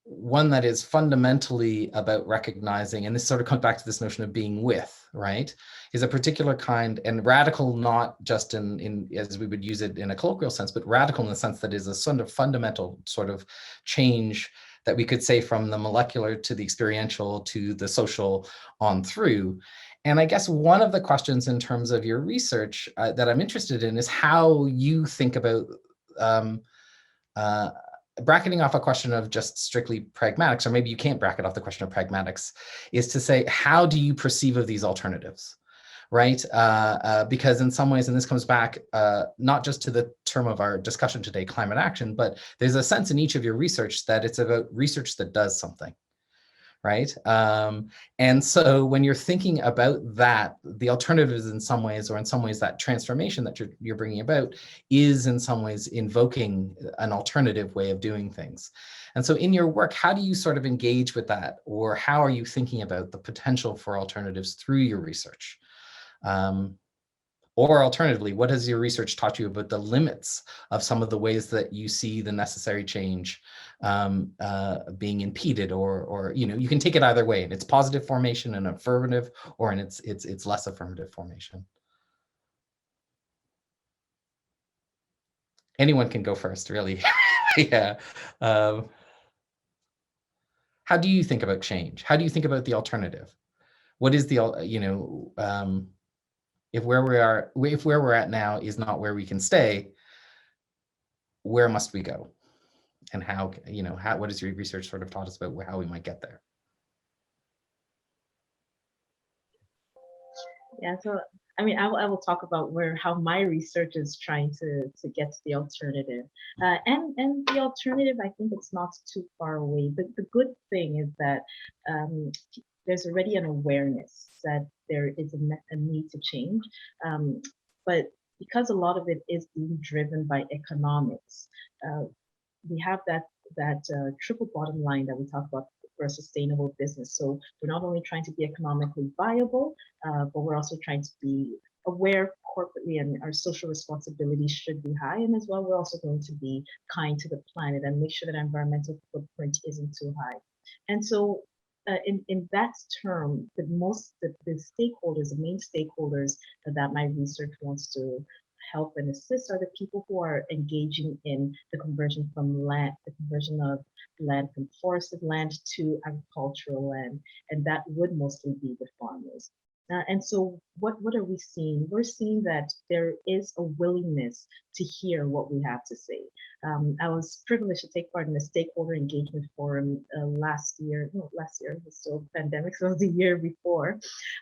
one that is fundamentally about recognizing, and this sort of comes back to this notion of being with, right, is a particular kind, and radical not just in as we would use it in a colloquial sense, but radical in the sense that is a sort of fundamental sort of change that we could say from the molecular to the experiential to the social on through. And I guess one of the questions in terms of your research that I'm interested in is how you think about bracketing off a question of just strictly pragmatics, or maybe you can't bracket off the question of pragmatics, is to say, how do you perceive of these alternatives, right? Because in some ways, and this comes back not just to the term of our discussion today, climate action, but there's a sense in each of your research that it's about research that does something, right? And so when you're thinking about that, the alternatives in some ways, or in some ways that transformation that you're bringing about is in some ways invoking an alternative way of doing things. And so in your work, how do you sort of engage with that? Or how are you thinking about the potential for alternatives through your research? Or alternatively, what has your research taught you about the limits of some of the ways that you see the necessary change being impeded, or you can take it either way, in its positive formation and affirmative, or in its less affirmative formation. anyone can go first, really. Yeah. How do you think about change? How do you think about the alternative? What is the, if where we're at now is not where we can stay, where must we go? And how, what has your research sort of taught us about how we might get there? Yeah, so I mean, I will talk about how my research is trying to get to the alternative, and the alternative, I think it's not too far away. But the good thing is that there's already an awareness that there is a need to change, but because a lot of it is being driven by economics, we have that triple bottom line that we talk about for a sustainable business. So we're not only trying to be economically viable, but we're also trying to be aware corporately, and our social responsibilities should be high. And as well, we're also going to be kind to the planet and make sure that our environmental footprint isn't too high. And so in that term, the stakeholders, the main stakeholders that my research wants to help and assist are the people who are engaging in the conversion of land from forested land to agricultural land, and that would mostly be the farmers. And so what are we seeing? We're seeing that there is a willingness to hear what we have to say. I was privileged to take part in the stakeholder engagement forum last year. It was still pandemic, so it was the year before.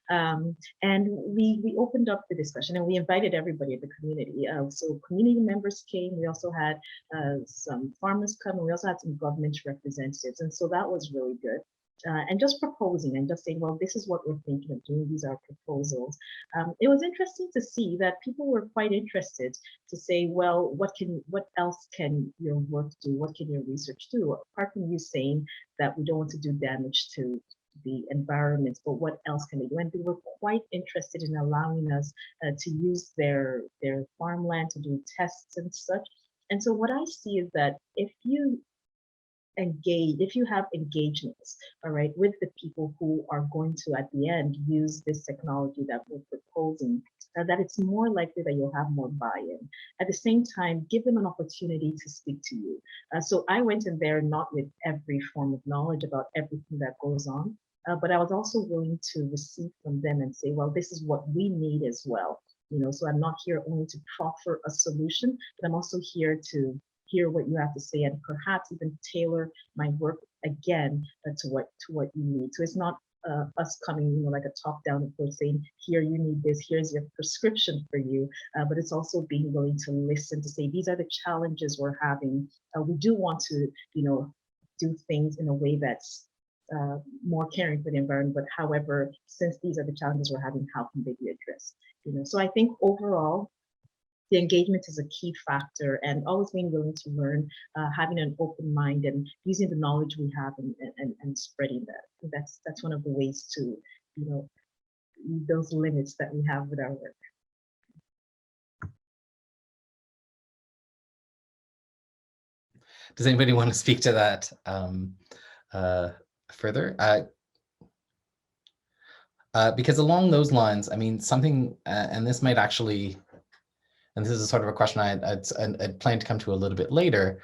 And we opened up the discussion and we invited everybody in the community. So community members came. We also had some farmers come, and we also had some government representatives. And so that was really good. And just proposing and just saying, well, this is what we're thinking of doing. These are proposals. It was interesting to see that people were quite interested to say, well, what else can your work do? What can your research do? Apart from you saying that we don't want to do damage to the environment, but what else can they do? And they were quite interested in allowing us to use their farmland to do tests and such. And so what I see is that if you have engagements, all right, with the people who are going to, at the end, use this technology that we're proposing, that it's more likely that you'll have more buy-in. At the same time, give them an opportunity to speak to you. So I went in there not with every form of knowledge about everything that goes on, but I was also willing to receive from them and say, well, this is what we need as well. So I'm not here only to proffer a solution, but I'm also here to hear what you have to say and perhaps even tailor my work again to what you need. So it's not us coming, like a top-down approach saying, here, you need this, here's your prescription for you, but it's also being willing to listen, to say, these are the challenges we're having. We do want to, do things in a way that's more caring for the environment, but however, since these are the challenges we're having, how can they be addressed? So I think overall, the engagement is a key factor, and always being willing to learn, having an open mind, and using the knowledge we have and spreading that. That's one of the ways to, those limits that we have with our work. Does anybody want to speak to that further? Because along those lines, I mean, something, and this might actually, and this is sort of a question I'd planned to come to a little bit later.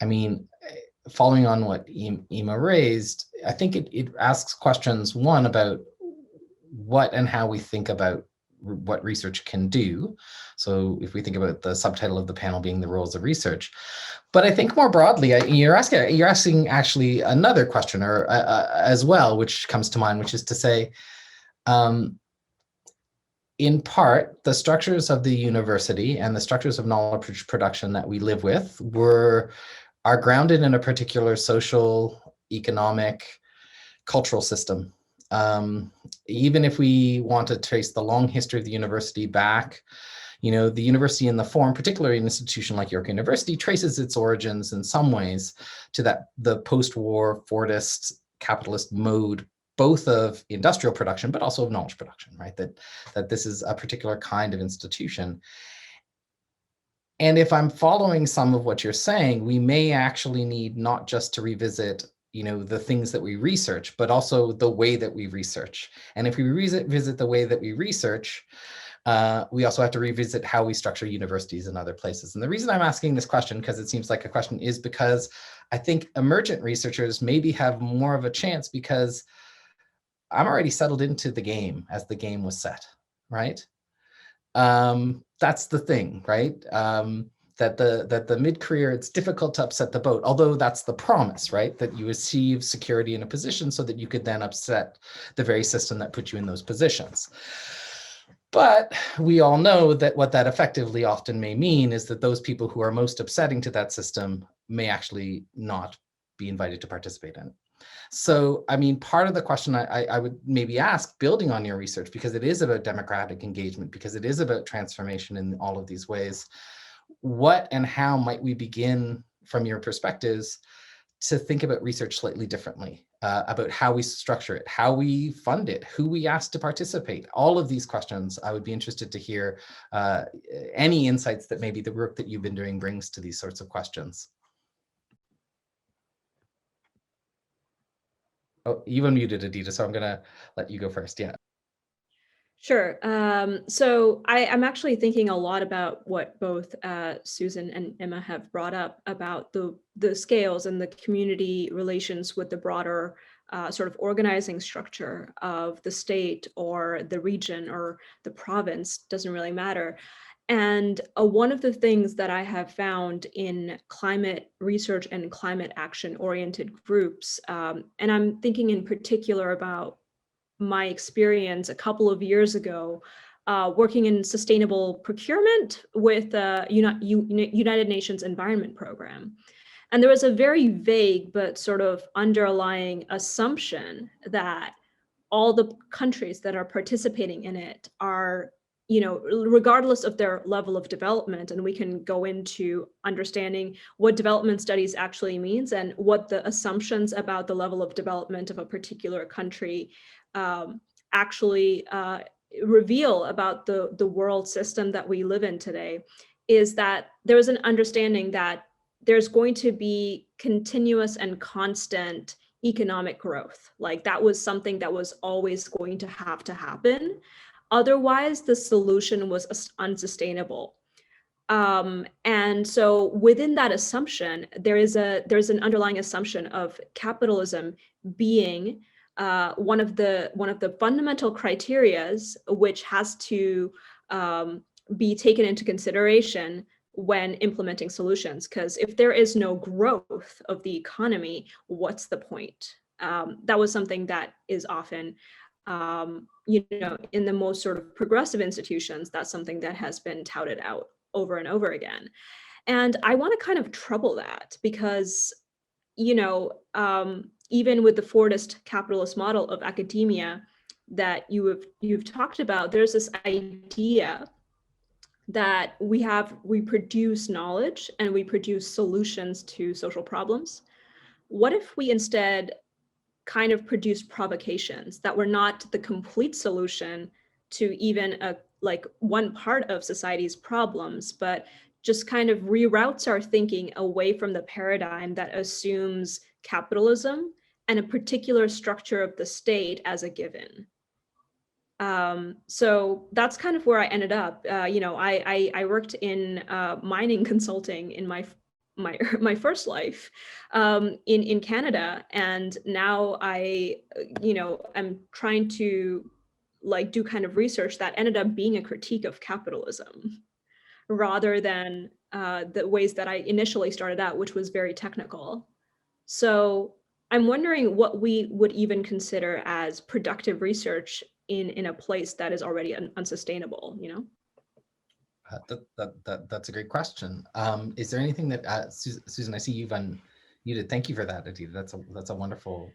I mean, following on what Ima raised, I think it asks questions, one, about what and how we think about what research can do. So if we think about the subtitle of the panel being the roles of research, but I think more broadly, you're asking actually another question or as well, which comes to mind, which is to say, in part, the structures of the university and the structures of knowledge production that we live with are grounded in a particular social, economic, cultural system. Even if we want to trace the long history of the university back, the university in the form, particularly an institution like York University, traces its origins in some ways to the post-war Fordist capitalist mode, both of industrial production, but also of knowledge production, right? That this is a particular kind of institution. And if I'm following some of what you're saying, we may actually need not just to revisit, the things that we research, but also the way that we research. And if we revisit the way that we research, We also have to revisit how we structure universities in other places. And the reason I'm asking this question, because it seems like a question, is because I think emergent researchers maybe have more of a chance because I'm already settled into the game as the game was set, right? That's the thing, right? That the mid-career, it's difficult to upset the boat, although that's the promise, right? That you achieve security in a position so that you could then upset the very system that put you in those positions. But we all know that what that effectively often may mean is that those people who are most upsetting to that system may actually not be invited to participate in it. So, I mean, part of the question I would maybe ask, building on your research, because it is about democratic engagement, because it is about transformation in all of these ways, what and how might we begin, from your perspectives, to think about research slightly differently, about how we structure it, how we fund it, who we ask to participate? All of these questions, I would be interested to hear any insights that maybe the work that you've been doing brings to these sorts of questions. Oh, you unmuted, Aadita, so I'm gonna let you go first. Yeah. Sure. So I'm actually thinking a lot about what both Susan and Emma have brought up about the scales and the community relations with the broader sort of organizing structure of the state or the region or the province, doesn't really matter. And one of the things that I have found in climate research and climate action oriented groups, and I'm thinking in particular about my experience a couple of years ago working in sustainable procurement with the United Nations Environment Program. And there was a very vague but sort of underlying assumption that all the countries that are participating in it are, regardless of their level of development, and we can go into understanding what development studies actually means and what the assumptions about the level of development of a particular country actually reveal about the world system that we live in today, is that there's an understanding that there's going to be continuous and constant economic growth. Like that was something that was always going to happen. Otherwise, the solution was unsustainable. And so within that assumption, there's an underlying assumption of capitalism being one of the fundamental criterias which has to be taken into consideration when implementing solutions. Because if there is no growth of the economy, what's the point? That was something that is often, in the most sort of progressive institutions, that's something that has been touted out over and over again. And I want to kind of trouble that because, even with the Fordist capitalist model of academia that you've talked about, there's this idea that we produce knowledge and we produce solutions to social problems. What if we instead kind of produce provocations that were not the complete solution to even like one part of society's problems, but just kind of reroutes our thinking away from the paradigm that assumes capitalism and a particular structure of the state as a given. So that's kind of where I ended up. I worked in mining consulting in my first life in Canada, and now I am trying to like do kind of research that ended up being a critique of capitalism rather than the ways that I initially started out, which was very technical. So I'm wondering what we would even consider as productive research in a place that is already unsustainable, That's a great question. Is there anything that Susan? I see you've unmuted. Thank you for that, Aadita. That's a wonderful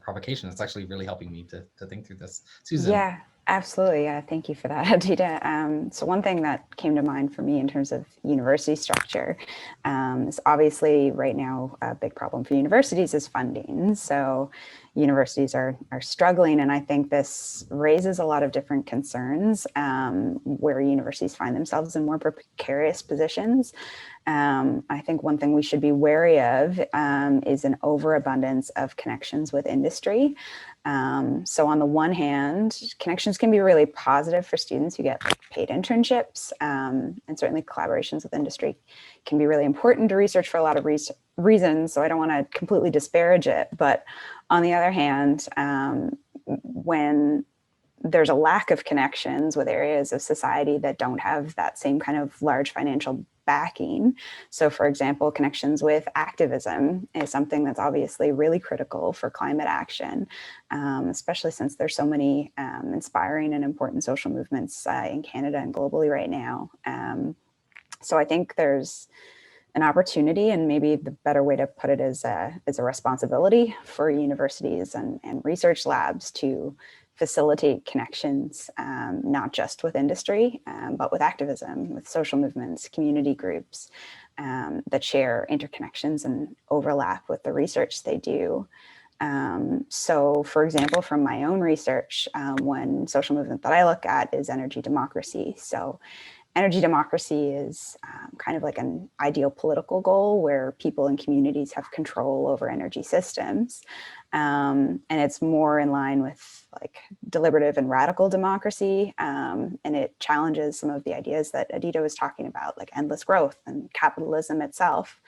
provocation. It's actually really helping me to think through this. Susan. Yeah, absolutely. Yeah, thank you for that, Aadita. So one thing that came to mind for me in terms of university structure is obviously right now a big problem for universities is funding. So universities are struggling, and I think this raises a lot of different concerns where universities find themselves in more precarious positions. I think one thing we should be wary of is an overabundance of connections with industry. So on the one hand, connections can be really positive for students who get paid internships, and certainly collaborations with industry can be really important to research for a lot of reasons. So I don't want to completely disparage it, but on the other hand, when there's a lack of connections with areas of society that don't have that same kind of large financial backing. So for example, connections with activism is something that's obviously really critical for climate action, especially since there's so many inspiring and important social movements in Canada and globally right now. So I think there's an opportunity, and maybe the better way to put it is a responsibility for universities and research labs to facilitate connections, not just with industry, but with activism, with social movements, community groups that share interconnections and overlap with the research they do. So for example, from my own research, one social movement that I look at is energy democracy. So energy democracy is kind of like an ideal political goal where people and communities have control over energy systems. And it's more in line with like deliberative and radical democracy. And it challenges some of the ideas that Aadita was talking about, like endless growth and capitalism itself.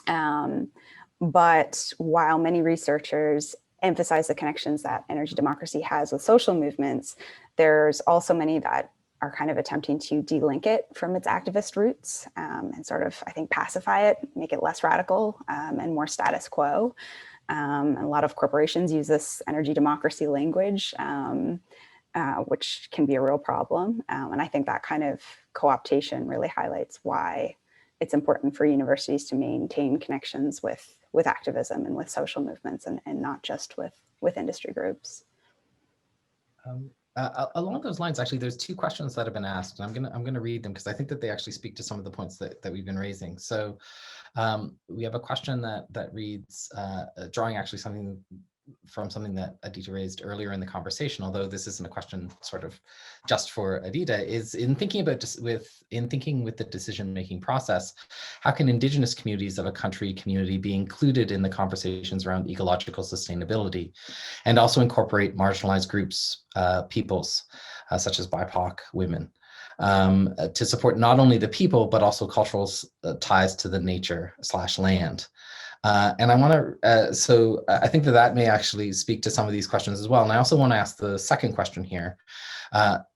But while many researchers emphasize the connections that energy democracy has with social movements, there's also many that are kind of attempting to delink it from its activist roots and sort of, I think, pacify it, make it less radical and more status quo. And a lot of corporations use this energy democracy language, which can be a real problem. And I think that kind of co-optation really highlights why it's important for universities to maintain connections with activism and with social movements and not just with industry groups. Along those lines, actually, there's two questions that have been asked, and I'm gonna read them because I think that they actually speak to some of the points that we've been raising. So we have a question that reads, drawing actually something that Aadita raised earlier in the conversation, although this isn't a question sort of just for Aadita, is in thinking with the decision-making process, how can Indigenous communities of a community be included in the conversations around ecological sustainability, and also incorporate marginalized groups, peoples, such as BIPOC women, to support not only the people, but also cultural ties to the nature/land. And I want to, so I think that may actually speak to some of these questions as well. And I also want to ask the second question here.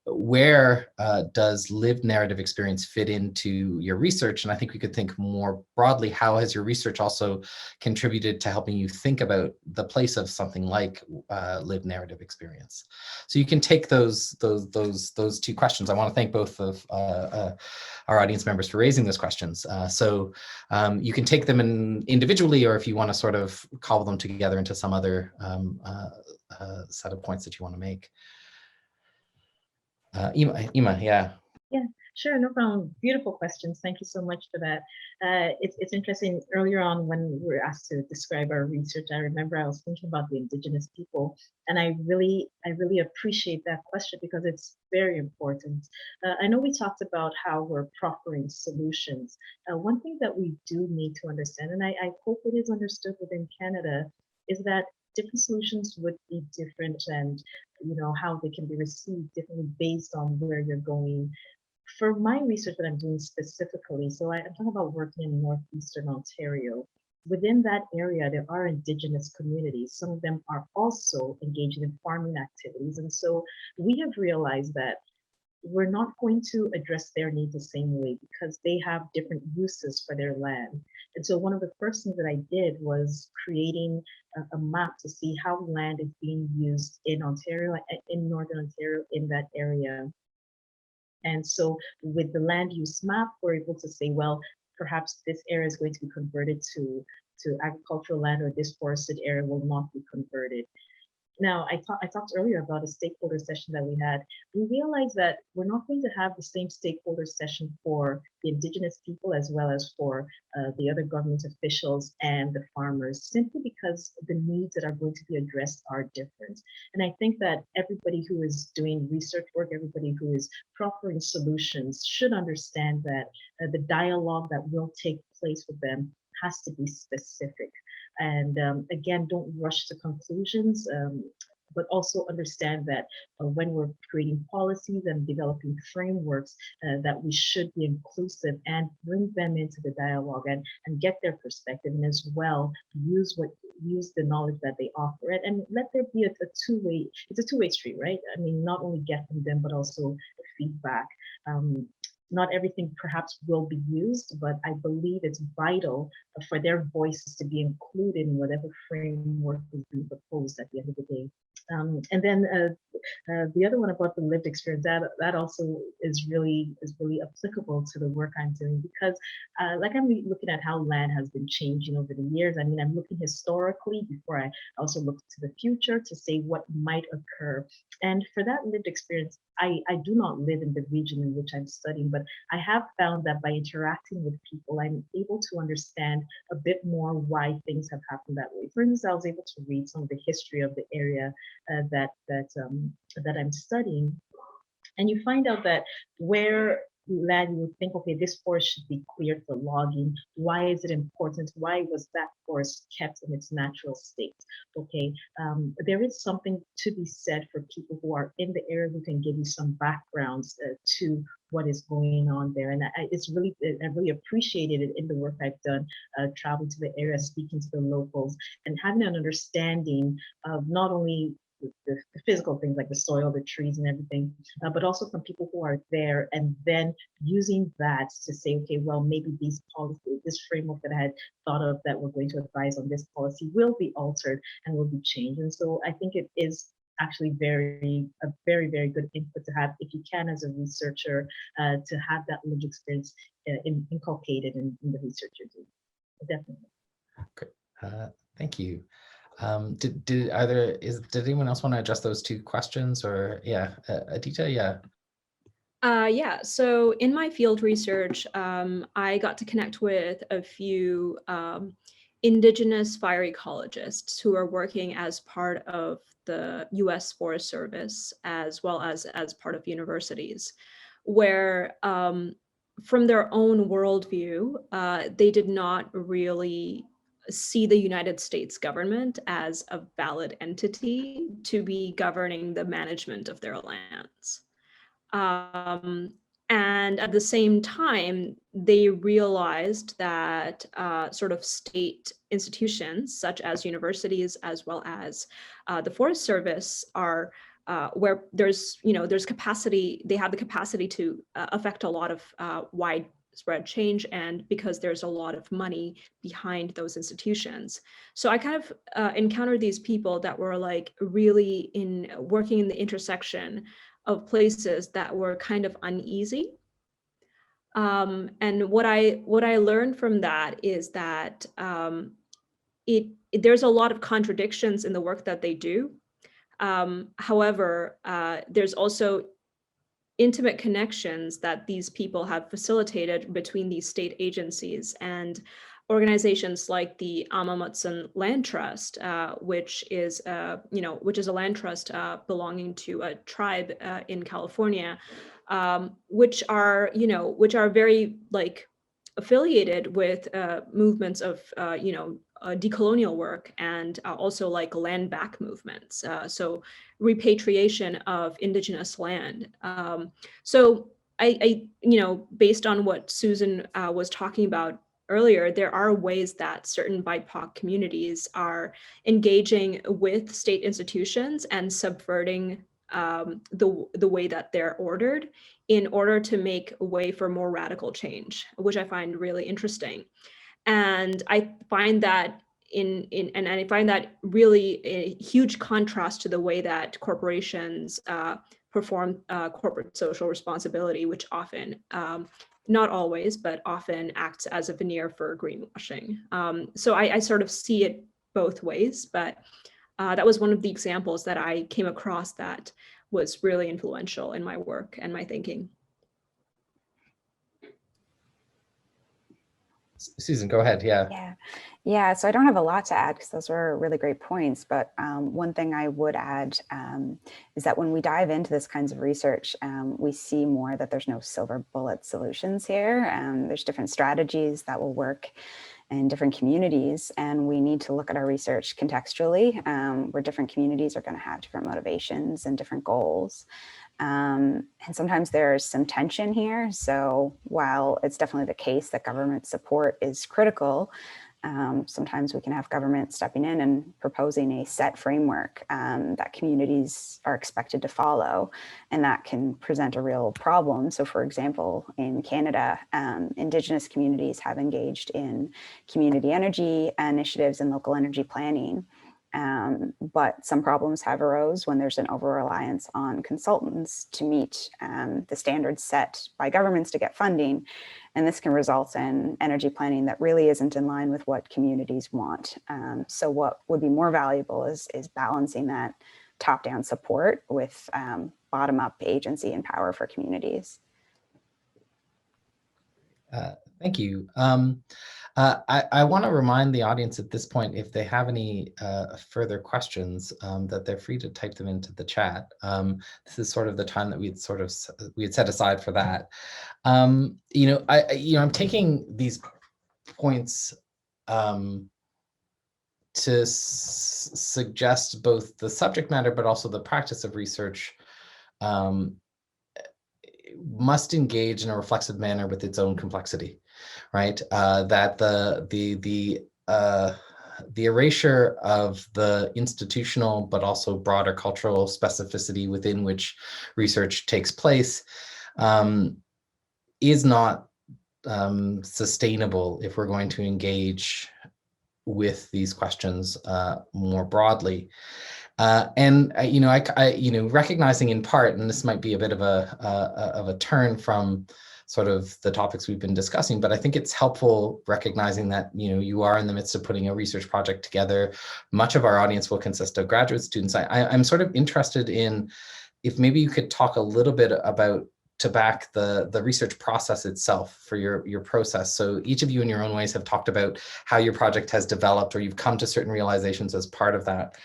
Where does lived narrative experience fit into your research? And I think we could think more broadly, how has your research also contributed to helping you think about the place of something like lived narrative experience? So you can take those two questions. I want to thank both of our audience members for raising those questions. So you can take them individually, or if you want to sort of cobble them together into some other set of points that you want to make. Ima, yeah. Yeah, sure, no problem. Beautiful questions. Thank you so much for that. It's interesting. Earlier on, when we were asked to describe our research, I remember I was thinking about the Indigenous people, and I really appreciate that question because it's very important. I know we talked about how we're proffering solutions. One thing that we do need to understand, and I hope it is understood within Canada, is that different solutions would be different, and how they can be received differently based on where you're going. For my research that I'm doing specifically, so I'm talking about working in northeastern Ontario. Within that area, there are Indigenous communities. Some of them are also engaging in farming activities. And so we have realized that we're not going to address their needs the same way because they have different uses for their land. And so one of the first things that I did was creating a map to see how land is being used in Ontario, in Northern Ontario, in that area. And so with the land use map, we're able to say, well, perhaps this area is going to be converted to agricultural land, or this forested area will not be converted. Now, I talked earlier about a stakeholder session that we had. We realized that we're not going to have the same stakeholder session for the Indigenous people as well as for the other government officials and the farmers, simply because the needs that are going to be addressed are different. And I think that everybody who is doing research work, everybody who is proffering solutions should understand that the dialogue that will take place with them has to be specific. And again, don't rush to conclusions, but also understand that when we're creating policies and developing frameworks, that we should be inclusive and bring them into the dialogue and get their perspective, and as well use the knowledge that they offer, and let there be a two-way, it's a two-way street, right? I mean, not only get from them, but also feedback. Not everything perhaps will be used, but I believe it's vital for their voices to be included in whatever framework is being proposed at the end of the day. And then the other one about the lived experience, that also is really applicable to the work I'm doing, because like I'm looking at how land has been changing over the years. I mean, I'm looking historically before I also look to the future to say what might occur. And for that lived experience, I do not live in the region in which I'm studying, but I have found that by interacting with people, I'm able to understand a bit more why things have happened that way. For instance, I was able to read some of the history of the area that I'm studying, and you find out that where land you would think, okay, this forest should be cleared for logging. Why is it important? Why was that forest kept in its natural state? Okay, there is something to be said for people who are in the area who can give you some backgrounds to what is going on there. And I really appreciated it in the work I've done, traveling to the area, speaking to the locals, and having an understanding of not only the physical things like the soil, the trees and everything, but also from people who are there, and then using that to say, okay, well, maybe these policies, this framework that I had thought of that we're going to advise on this policy will be altered and will be changed. And so I think it is actually a very, very good input to have, if you can, as a researcher, to have that lived experience inculcated in the research you're doing. Definitely. Okay. Thank you. Did anyone else want to address those two questions, or Aadita? Yeah, so in my field research, I got to connect with a few Indigenous fire ecologists who are working as part of the US Forest Service, as well as part of universities, where from their own worldview, they did not really see the United States government as a valid entity to be governing the management of their lands. And at the same time, they realized that sort of state institutions, such as universities, as well as the Forest Service, are where there's capacity. They have the capacity to affect a lot of widespread change, and because there's a lot of money behind those institutions. So I kind of encountered these people that were like really working in the intersection of places that were kind of uneasy. And what I learned from that is that there's a lot of contradictions in the work that they do. However, there's also intimate connections that these people have facilitated between these state agencies and organizations like the Ama-Mutsun Land Trust, which is a land trust belonging to a tribe in California, which are very like affiliated with movements of decolonial work, and also like land back movements. So repatriation of indigenous land. So I based on what Susan was talking about earlier, there are ways that certain BIPOC communities are engaging with state institutions and subverting the way that they're ordered in order to make way for more radical change, which I find really interesting. And I find that and I find that really a huge contrast to the way that corporations perform corporate social responsibility, which often, not always, but often acts as a veneer for greenwashing. So I sort of see it both ways, but that was one of the examples that I came across that was really influential in my work and my thinking. Susan, go ahead. Yeah. Yeah. So I don't have a lot to add because those were really great points. But one thing I would add is that when we dive into this kinds of research, we see more that there's no silver bullet solutions here. There's different strategies that will work in different communities, and we need to look at our research contextually, where different communities are going to have different motivations and different goals. And sometimes there's some tension here. So while it's definitely the case that government support is critical, sometimes we can have government stepping in and proposing a set framework that communities are expected to follow, and that can present a real problem. So for example, in Canada, Indigenous communities have engaged in community energy initiatives and local energy planning. But some problems have arose when there's an over-reliance on consultants to meet the standards set by governments to get funding. And this can result in energy planning that really isn't in line with what communities want. So what would be more valuable is balancing that top-down support with bottom-up agency and power for communities. Thank you. I want to remind the audience at this point, if they have any further questions, that they're free to type them into the chat. This is sort of the time that we had set aside for that. I'm taking these points to suggest both the subject matter, but also the practice of research must engage in a reflexive manner with its own complexity, right? That the erasure of the institutional, but also broader cultural specificity within which research takes place is not sustainable if we're going to engage with these questions more broadly. Recognizing in part, and this might be a bit of a turn from sort of the topics we've been discussing, but I think it's helpful recognizing that, you are in the midst of putting a research project together. Much of our audience will consist of graduate students. I'm sort of interested in if maybe you could talk a little bit about to back the research process itself for your process. So each of you in your own ways have talked about how your project has developed, or you've come to certain realizations as part of that.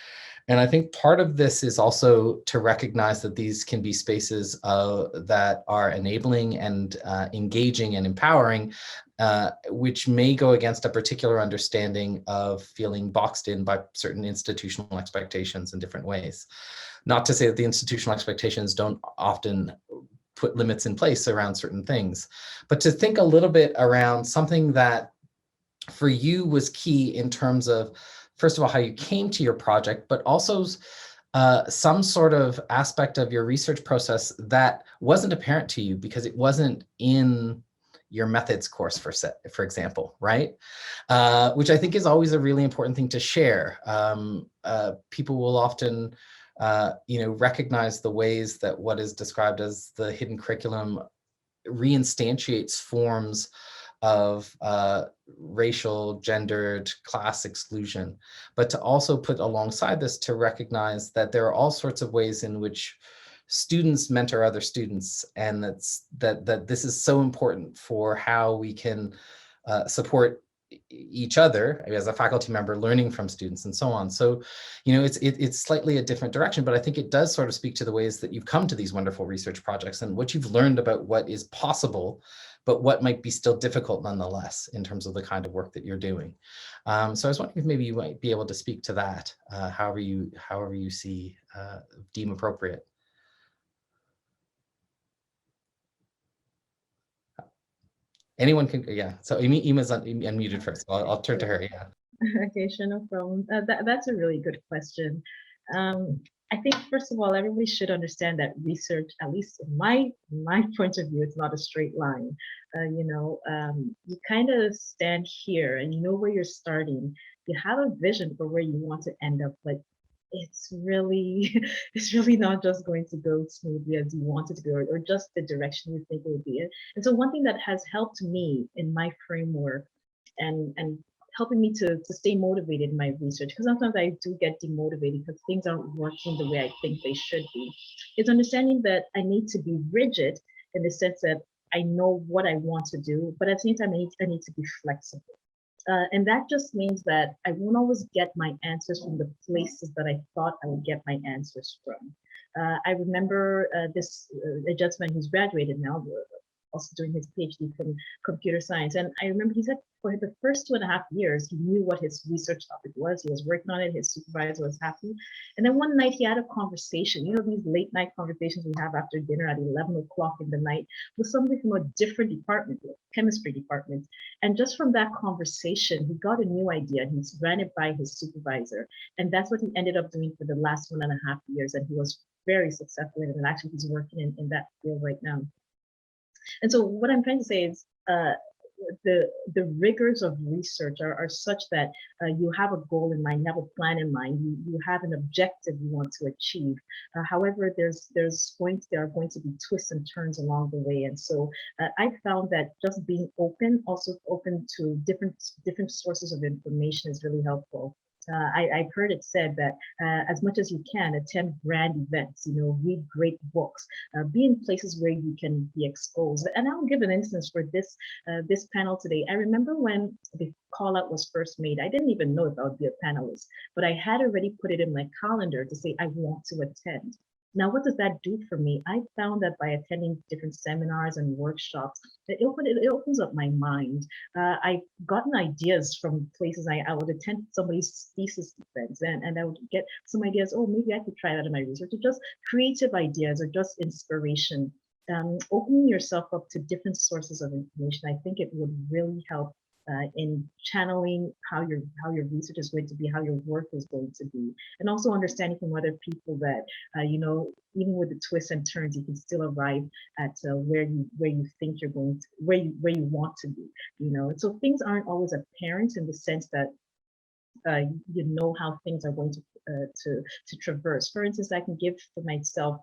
And I think part of this is also to recognize that these can be spaces that are enabling and engaging and empowering, which may go against a particular understanding of feeling boxed in by certain institutional expectations in different ways. Not to say that the institutional expectations don't often put limits in place around certain things, but to think a little bit around something that for you was key in terms of, first of all, how you came to your project, but also some sort of aspect of your research process that wasn't apparent to you because it wasn't in your methods course, for example, right? Which I think is always a really important thing to share. People will often recognize the ways that what is described as the hidden curriculum reinstantiates forms of racial, gendered, class exclusion, but to also put alongside this to recognize that there are all sorts of ways in which students mentor other students, and that this is so important for how we can support each other as a faculty member learning from students and so on. So, it's slightly a different direction, but I think it does sort of speak to the ways that you've come to these wonderful research projects and what you've learned about what is possible, but what might be still difficult nonetheless in terms of the kind of work that you're doing. So I was wondering if maybe you might be able to speak to that, however you see deem appropriate. Anyone can, yeah. So Ima's unmuted first. So I'll turn to her. Yeah. Okay, sure, no problem. That's a really good question. I think first of all, everybody should understand that research, at least in my point of view, it's not a straight line. You kind of stand here and you know where you're starting. You have a vision for where you want to end up, but it's really not just going to go smoothly as you want it to go, or just the direction you think it would be. And so one thing that has helped me in my framework and helping me to stay motivated in my research, because sometimes I do get demotivated because things aren't working the way I think they should be, is understanding that I need to be rigid in the sense that I know what I want to do, but at the same time, I need to be flexible. And that just means that I won't always get my answers from the places that I thought I would get my answers from. I remember a gentleman who's graduated now, also doing his PhD from computer science. And I remember he said for the first 2.5 years, he knew what his research topic was. He was working on it. His supervisor was happy. And then one night he had a conversation, these late night conversations we have after dinner at 11 o'clock in the night with somebody from a different department, the chemistry department. And just from that conversation, he got a new idea. He ran it by his supervisor. And that's what he ended up doing for the last 1.5 years. And he was very successful in it. And actually he's working in that field right now. And so what I'm trying to say is the rigors of research are such that you have a goal in mind, you have a plan in mind, you have an objective you want to achieve. However, there are going to be twists and turns along the way. And so I found that just being also open to different sources of information is really helpful. I've heard it said that as much as you can, attend grand events, read great books, be in places where you can be exposed. And I'll give an instance for this panel today. I remember when the call out was first made, I didn't even know if I would be a panelist, but I had already put it in my calendar to say I want to attend. Now, what does that do for me? I found that by attending different seminars and workshops, it opens up my mind. I've gotten ideas from places. I would attend somebody's thesis defense and I would get some ideas. Oh, maybe I could try that in my research, or just creative ideas or just inspiration. Opening yourself up to different sources of information, I think it would really help in channeling how your research is going to be, how your work is going to be, and also understanding from other people that even with the twists and turns, you can still arrive at where you think you're going to, where you want to be. So things aren't always apparent in the sense that how things are going to traverse. For instance, I can give for myself,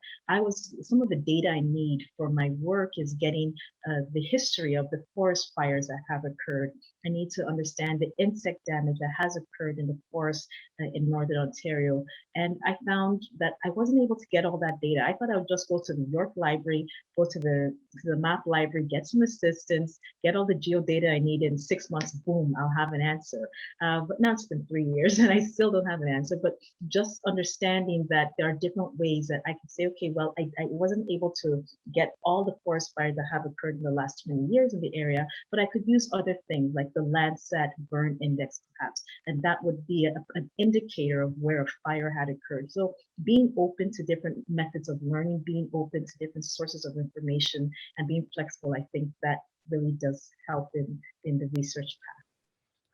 some of the data I need for my work is getting the history of the forest fires that have occurred. I need to understand the insect damage that has occurred in the forest in Northern Ontario. And I found that I wasn't able to get all that data. I thought I would just go to the York Library, go to the map library, get some assistance, get all the geodata I need in 6 months, boom, I'll have an answer. But now it's been 3 years and I still don't have an answer. But just understanding that there are different ways that I can say, okay, well, I wasn't able to get all the forest fires that have occurred in the last 20 years in the area, but I could use other things like the Landsat burn index perhaps, and that would be an indicator of where a fire had occurred. So being open to different methods of learning, being open to different sources of information, and being flexible, I think that really does help in the research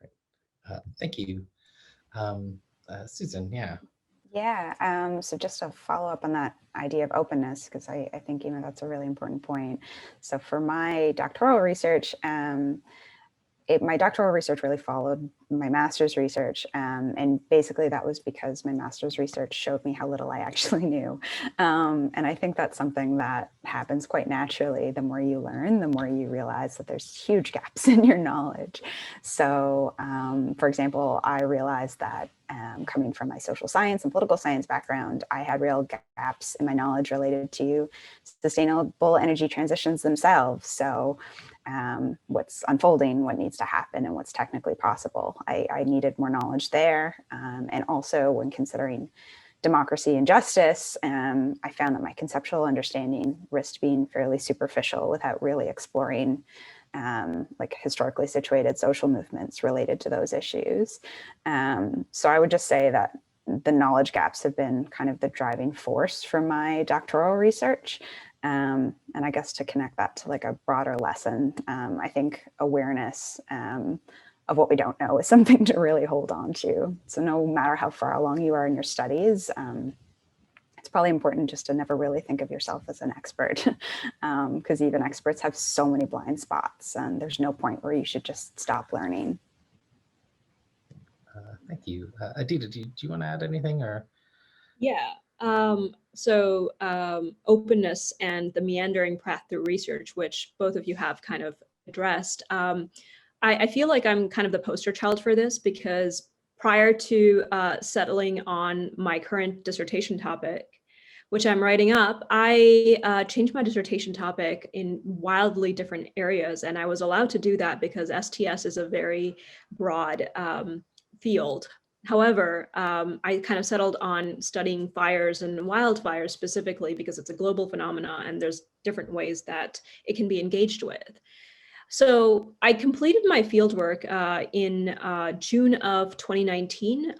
path. Right. Thank you. Susan, yeah. Yeah, so just to follow up on that idea of openness, because I think, that's a really important point. So for my doctoral research, my doctoral research really followed my master's research. And basically that was because my master's research showed me how little I actually knew. And I think that's something that happens quite naturally. The more you learn, the more you realize that there's huge gaps in your knowledge. So for example, I realized that coming from my social science and political science background, I had real gaps in my knowledge related to sustainable energy transitions themselves. So what's unfolding, what needs to happen, and what's technically possible. I needed more knowledge there. And also when considering democracy and justice, I found that my conceptual understanding risked being fairly superficial without really exploring like historically situated social movements related to those issues. So I would just say that the knowledge gaps have been kind of the driving force for my doctoral research. And I guess to connect that to like a broader lesson, I think awareness of what we don't know is something to really hold on to. So no matter how far along you are in your studies, it's probably important just to never really think of yourself as an expert, because even experts have so many blind spots, and there's no point where you should just stop learning. Thank you. Aadita, do you want to add anything or? Yeah. So openness and the meandering path through research, which both of you have kind of addressed. I feel like I'm kind of the poster child for this, because prior to settling on my current dissertation topic, which I'm writing up, I changed my dissertation topic in wildly different areas. And I was allowed to do that because STS is a very broad field. However, I kind of settled on studying fires and wildfires specifically because it's a global phenomena and there's different ways that it can be engaged with. So I completed my fieldwork in June of 2019,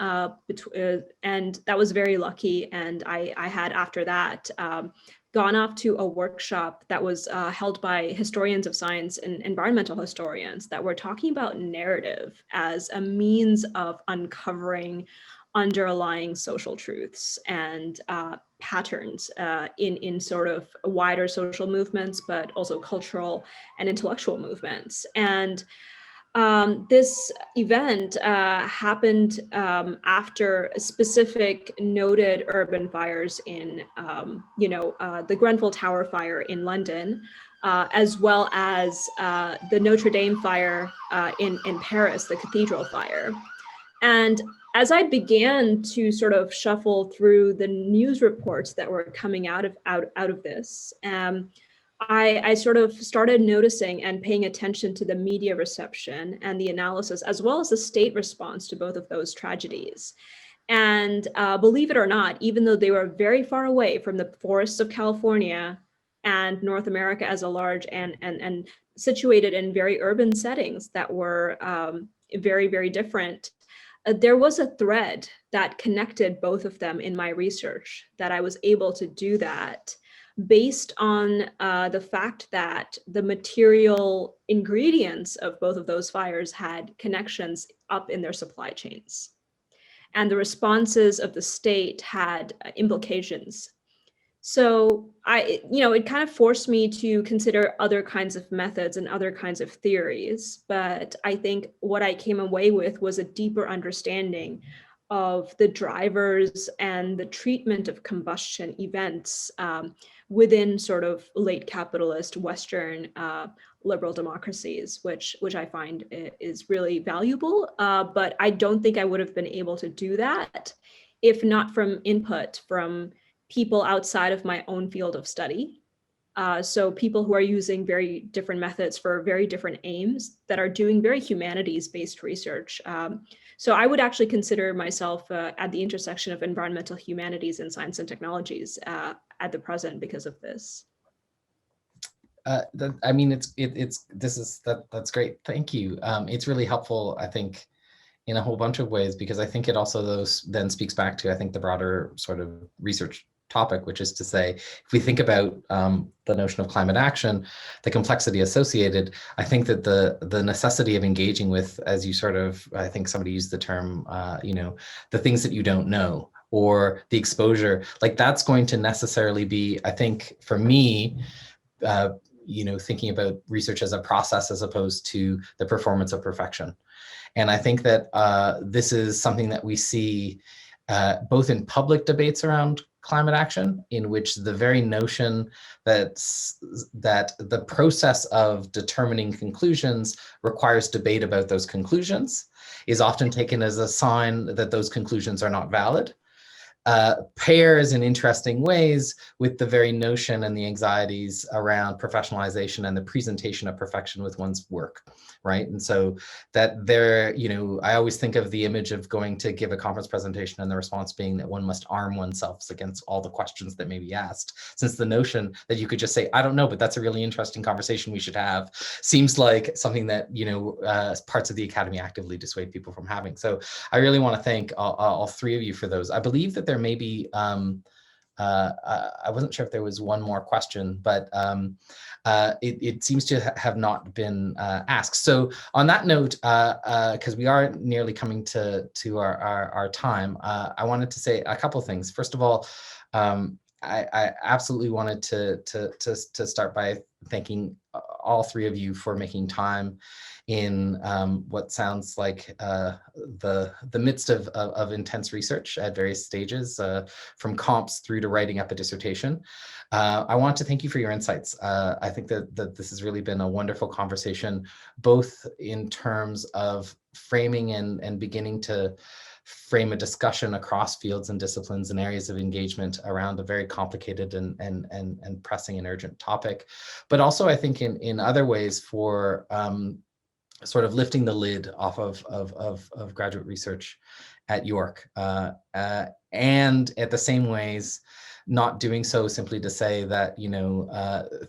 and that was very lucky. And I had after that gone off to a workshop that was held by historians of science and environmental historians that were talking about narrative as a means of uncovering underlying social truths and patterns in sort of wider social movements, but also cultural and intellectual movements. And this event happened after specific noted urban fires in, the Grenfell Tower fire in London, as well as the Notre Dame fire in Paris, the cathedral fire. And as I began to sort of shuffle through the news reports that were coming out of this, I sort of started noticing and paying attention to the media reception and the analysis, as well as the state response to both of those tragedies. And believe it or not, even though they were very far away from the forests of California and North America as a large and situated in very urban settings that were very, very different, there was a thread that connected both of them in my research, that I was able to do that based on the fact that the material ingredients of both of those fires had connections up in their supply chains. And the responses of the state had implications. So it kind of forced me to consider other kinds of methods and other kinds of theories. But I think what I came away with was a deeper understanding of the drivers and the treatment of combustion events within sort of late capitalist Western liberal democracies, which I find is really valuable. But I don't think I would have been able to do that if not from input from people outside of my own field of study. So people who are using very different methods for very different aims that are doing very humanities-based research. So I would actually consider myself at the intersection of environmental humanities and science and technologies at the present because of this. I mean, that's great. Thank you. It's really helpful, I think, in a whole bunch of ways, because I think it also then speaks back to, I think, the broader sort of research topic, which is to say, if we think about the notion of climate action, the complexity associated, I think that the necessity of engaging with, as you sort of, I think somebody used the term, the things that you don't know, or the exposure, like that's going to necessarily be, I think, for me, thinking about research as a process as opposed to the performance of perfection. And I think that this is something that we see both in public debates around climate action, in which the very notion that the process of determining conclusions requires debate about those conclusions is often taken as a sign that those conclusions are not valid. Pairs in interesting ways with the very notion and the anxieties around professionalization and the presentation of perfection with one's work, right? And so that there, I always think of the image of going to give a conference presentation and the response being that one must arm oneself against all the questions that may be asked, since the notion that you could just say, I don't know, but that's a really interesting conversation we should have, seems like something that, parts of the academy actively dissuade people from having. So I really want to thank all three of you for those. I believe that there may be, I wasn't sure if there was one more question, but it seems to have not been asked. So on that note, because we are nearly coming to our time, I wanted to say a couple of things. First of all, I absolutely wanted to start by thanking all three of you for making time in what sounds like the midst of intense research at various stages, from comps through to writing up a dissertation. I want to thank you for your insights. I think that this has really been a wonderful conversation, both in terms of framing and beginning to frame a discussion across fields and disciplines and areas of engagement around a very complicated and pressing and urgent topic. But also, I think in other ways for sort of lifting the lid off of graduate research at York, and at the same ways, not doing so simply to say that, you know,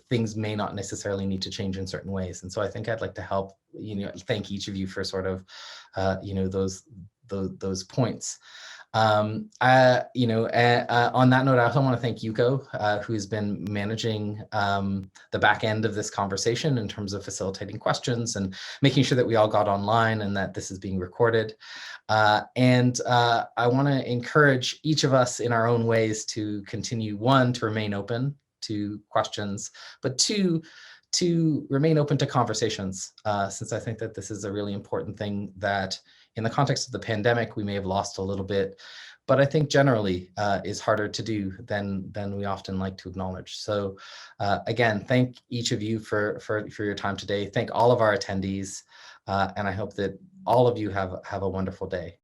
things may not necessarily need to change in certain ways. And so I think I'd like to help, you know, thank each of you for sort of, you know, those points. On that note, I also want to thank Yuko, who's been managing the back end of this conversation in terms of facilitating questions and making sure that we all got online and that this is being recorded. I want to encourage each of us in our own ways to continue, one, to remain open to questions, but two, to remain open to conversations, since I think that this is a really important thing that in the context of the pandemic, we may have lost a little bit, but I think generally is harder to do than we often like to acknowledge. So again, thank each of you for your time today. Thank all of our attendees, and I hope that all of you have a wonderful day.